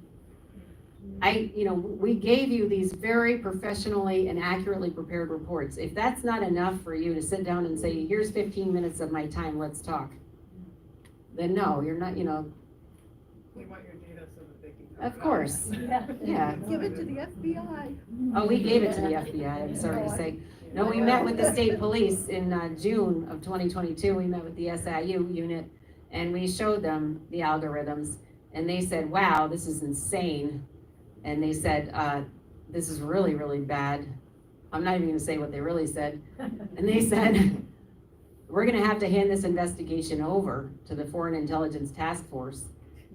we gave you these very professionally and accurately prepared reports. If that's not enough for you to sit down and say, here's 15 minutes of my time, let's talk. Then no, you're not, They want your data so that they can. of course. Yeah. Give it to the FBI. Oh, we gave it to the FBI, I'm sorry to say. No, we met with the state police in June of 2022. We met with the SIU unit and we showed them the algorithms and they said, wow, this is insane. And they said, this is really, really bad. I'm not even gonna say what they really said. And they said, we're gonna have to hand this investigation over to the Foreign Intelligence Task Force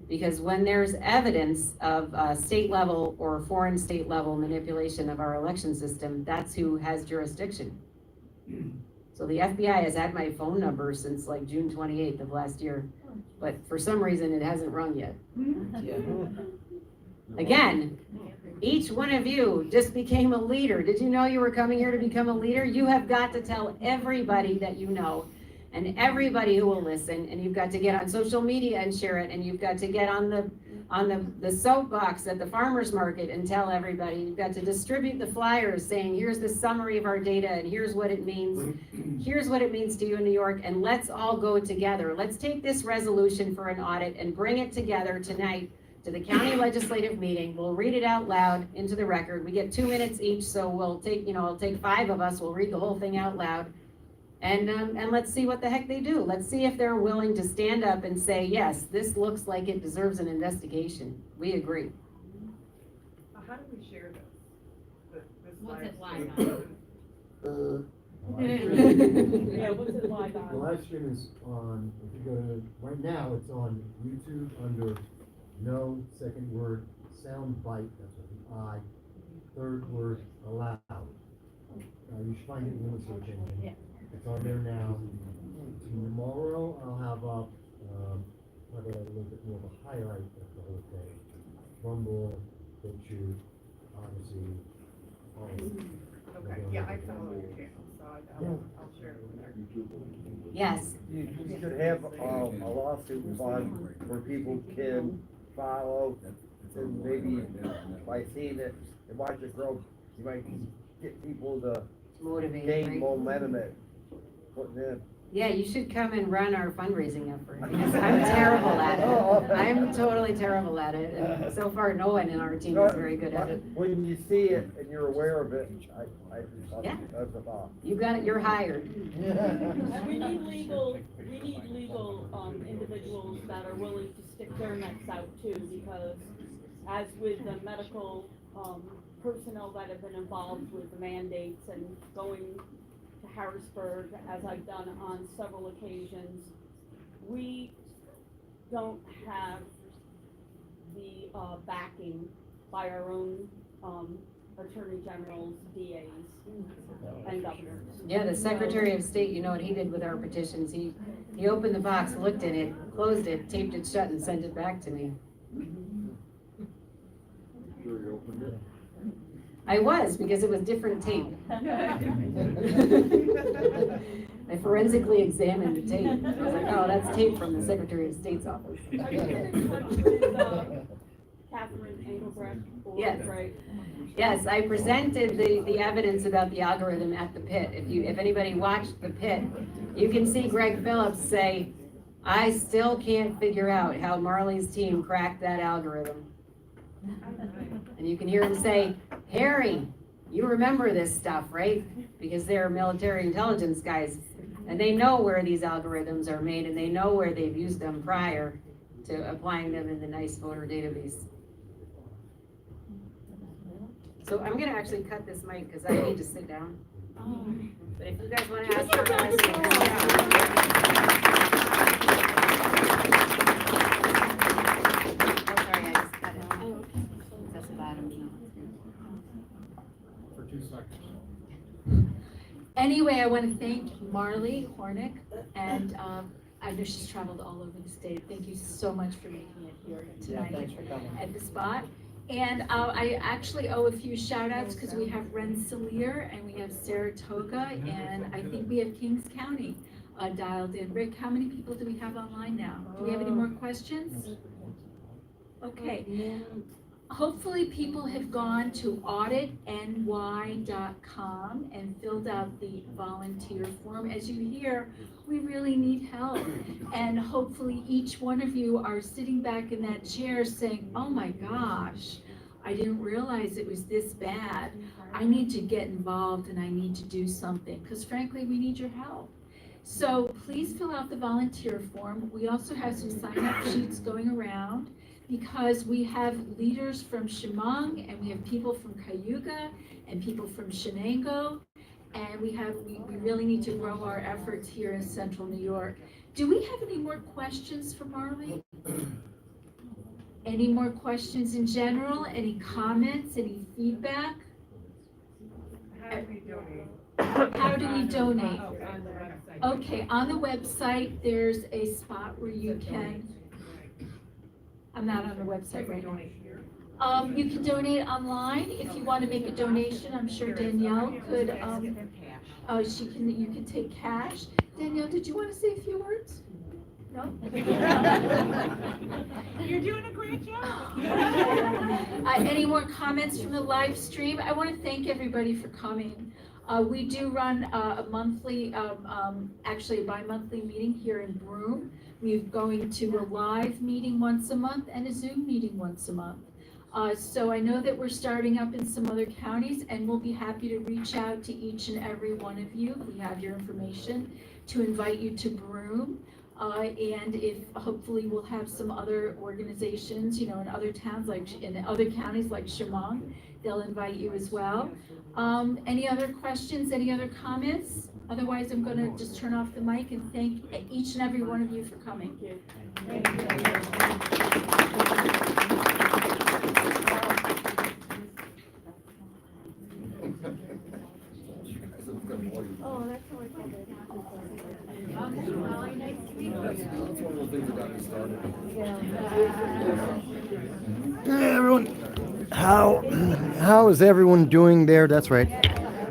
because when there's evidence of state level or foreign state level manipulation of our election system, that's who has jurisdiction. So the FBI has had my phone number since like June 28th of last year, but for some reason it hasn't rung yet. Again, each one of you just became a leader. Did you know you were coming here to become a leader? You have got to tell everybody that you know and everybody who will listen, and you've got to get on social media and share it, and you've got to get on the soapbox at the farmer's market and tell everybody. You've got to distribute the flyers saying, here's the summary of our data and here's what it means. Here's what it means to you in New York, and let's all go together. Let's take this resolution for an audit and bring it together tonight to the county legislative meeting. We'll read it out loud into the record. We get 2 minutes each, so we'll take, it'll take 5 of us. We'll read the whole thing out loud. And let's see what the heck they do. Let's see if they're willing to stand up and say, yes, this looks like it deserves an investigation. We agree. How do we share this? What's it live Yeah, what's it live The on? live stream is on, if you go to, right now, it's on YouTube under no second word, Soundbite, that's with the I, third word, allowed. You should find it in the search engine. Yeah. It's on there now. Tomorrow, I'll have up, probably a little bit more of a highlight of the whole thing. Rumble, BitChute, Odyssey, all of it. Okay, yeah, I follow your channel, so I'll share it with her. Yes. You could have a lawsuit fund where people can follow, and maybe by seeing it and watch it grow, you might get people to Motivate, gain right? momentum at putting in. Yeah, you should come and run our fundraising effort because I'm terrible at it. I'm totally terrible at it. And so far, no one in our team is very good at it. When you see it and you're aware of it, Yeah. that's a thought. You got it, you're hired. We need legal individuals that are willing to stick their necks out too, because as with the medical, personnel that have been involved with the mandates and going to Harrisburg, as I've done on several occasions, we don't have the, backing by our own, attorney generals, DAs, and governors. Yeah, the Secretary of State, you know what he did with our petitions? He opened the box, looked in it, closed it, taped it shut, and sent it back to me. Sure you opened it? I was, because it was different tape. I forensically examined the tape. I was like, oh, that's tape from the Secretary of State's office. Are you in touch with, Catherine Engelbrecht? Yes. Right? Yes, I presented the evidence about the algorithm at the pit. If anybody watched the pit, you can see Greg Phillips say, I still can't figure out how Marley's team cracked that algorithm. And you can hear him say, Harry, you remember this stuff, right? Because they're military intelligence guys, and they know where these algorithms are made, and they know where they've used them prior to applying them in the NICE voter database. So I'm gonna actually cut this mic because I need to sit down. But if you guys wanna ask her questions. For 2 seconds. Anyway, I want to thank Marley Hornick, and I know she's traveled all over the state. Thank you so much for making it here tonight at the spot. And I actually owe a few shout outs because we have Rensselaer and we have Saratoga, and I think we have Kings County dialed in. Rick, how many people do we have online now? Do we have any more questions? Okay. Hopefully people have gone to auditny.com and filled out the volunteer form. As you hear, we really need help. And hopefully each one of you are sitting back in that chair saying, oh my gosh, I didn't realize it was this bad. I need to get involved and I need to do something, because frankly, we need your help. So please fill out the volunteer form. We also have some sign-up sheets going around, because we have leaders from Chemung, and we have people from Cayuga, and people from Shenango, and we really need to grow our efforts here in Central New York. Do we have any more questions for Marley? Any more questions in general? Any comments? Any feedback? How do we donate? How do we donate? On the website. Okay, on the website, there's a spot where you can, I'm not on the website right now. You can donate online if you want to make a donation. I'm sure Danielle could, you can take cash. Danielle, did you want to say a few words? No? You're doing a great job. Any more comments from the live stream? I want to thank everybody for coming. We do run a monthly, actually a bi-monthly meeting here in Broome. We're going to a live meeting once a month and a Zoom meeting once a month. So I know that we're starting up in some other counties, and we'll be happy to reach out to each and every one of you. We have your information to invite you to Broome. And if hopefully we'll have some other organizations, in other towns, like in other counties like Chemung, they'll invite you as well. Any other questions, any other comments? Otherwise, I'm going to just turn off the mic and thank each and every one of you for coming. Thank you. Oh, that's how I felt it. Nice to meet you. That's one of the things that got me started. Hey everyone, how is everyone doing there? That's right.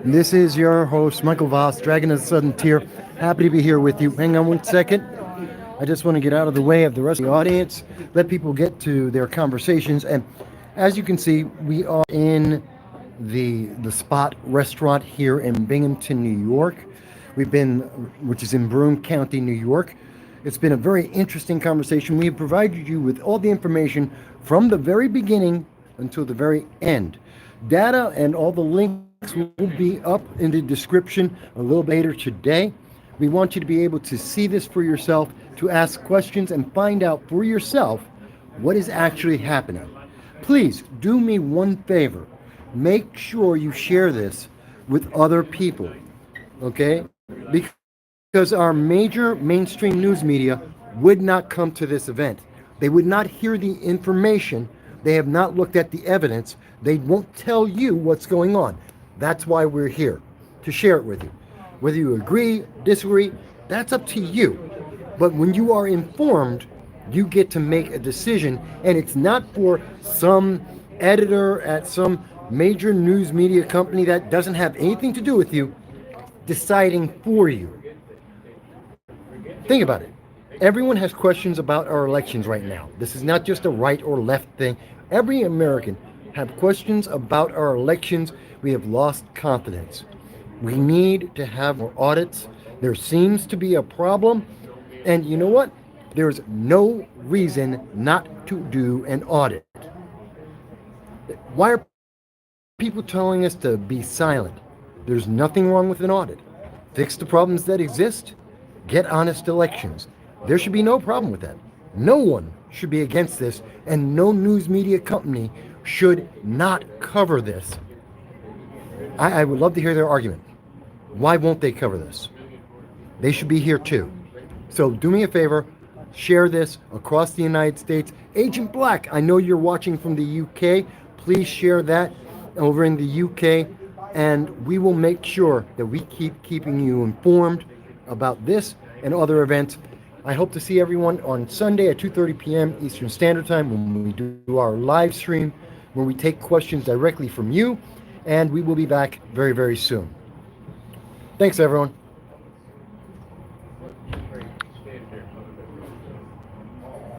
This is your host, Michael Voss, Dragon of the Southern Tier. Happy to be here with you. Hang on one second. I just want to get out of the way of the rest of the audience, let people get to their conversations. And as you can see, we are in the Spot restaurant here in Binghamton, New York. Which is in Broome County, New York. It's been a very interesting conversation. We have provided you with all the information from the very beginning until the very end. Data and all the links will be up in the description a little later today. We want you to be able to see this for yourself, to ask questions and find out for yourself what is actually happening. Please do me one favor. Make sure you share this with other people, okay? Because our major mainstream news media would not come to this event. They would not hear the information. They have not looked at the evidence. They won't tell you what's going on. That's why we're here, to share it with you. Whether you agree, disagree, that's up to you. But when you are informed, you get to make a decision, and it's not for some editor at some major news media company that doesn't have anything to do with you deciding for you. Think about it. Everyone has questions about our elections right now. This is not just a right or left thing. Every American have questions about our elections. We have lost confidence. We need to have more audits. There seems to be a problem. And you know what? There's no reason not to do an audit. Why are people telling us to be silent? There's nothing wrong with an audit. Fix the problems that exist. Get honest elections. There should be no problem with that. No one should be against this, and no news media company should not cover this. I would love to hear their argument. Why won't they cover this? They should be here too. So do me a favor, share this across the United States. Agent Black, I know you're watching from the UK. Please share that over in the UK, and we will make sure that we keep keeping you informed about this and other events. I hope to see everyone on Sunday at 2:30 p.m. Eastern Standard Time when we do our live stream, where we take questions directly from you, and we will be back very, very soon. Thanks, everyone.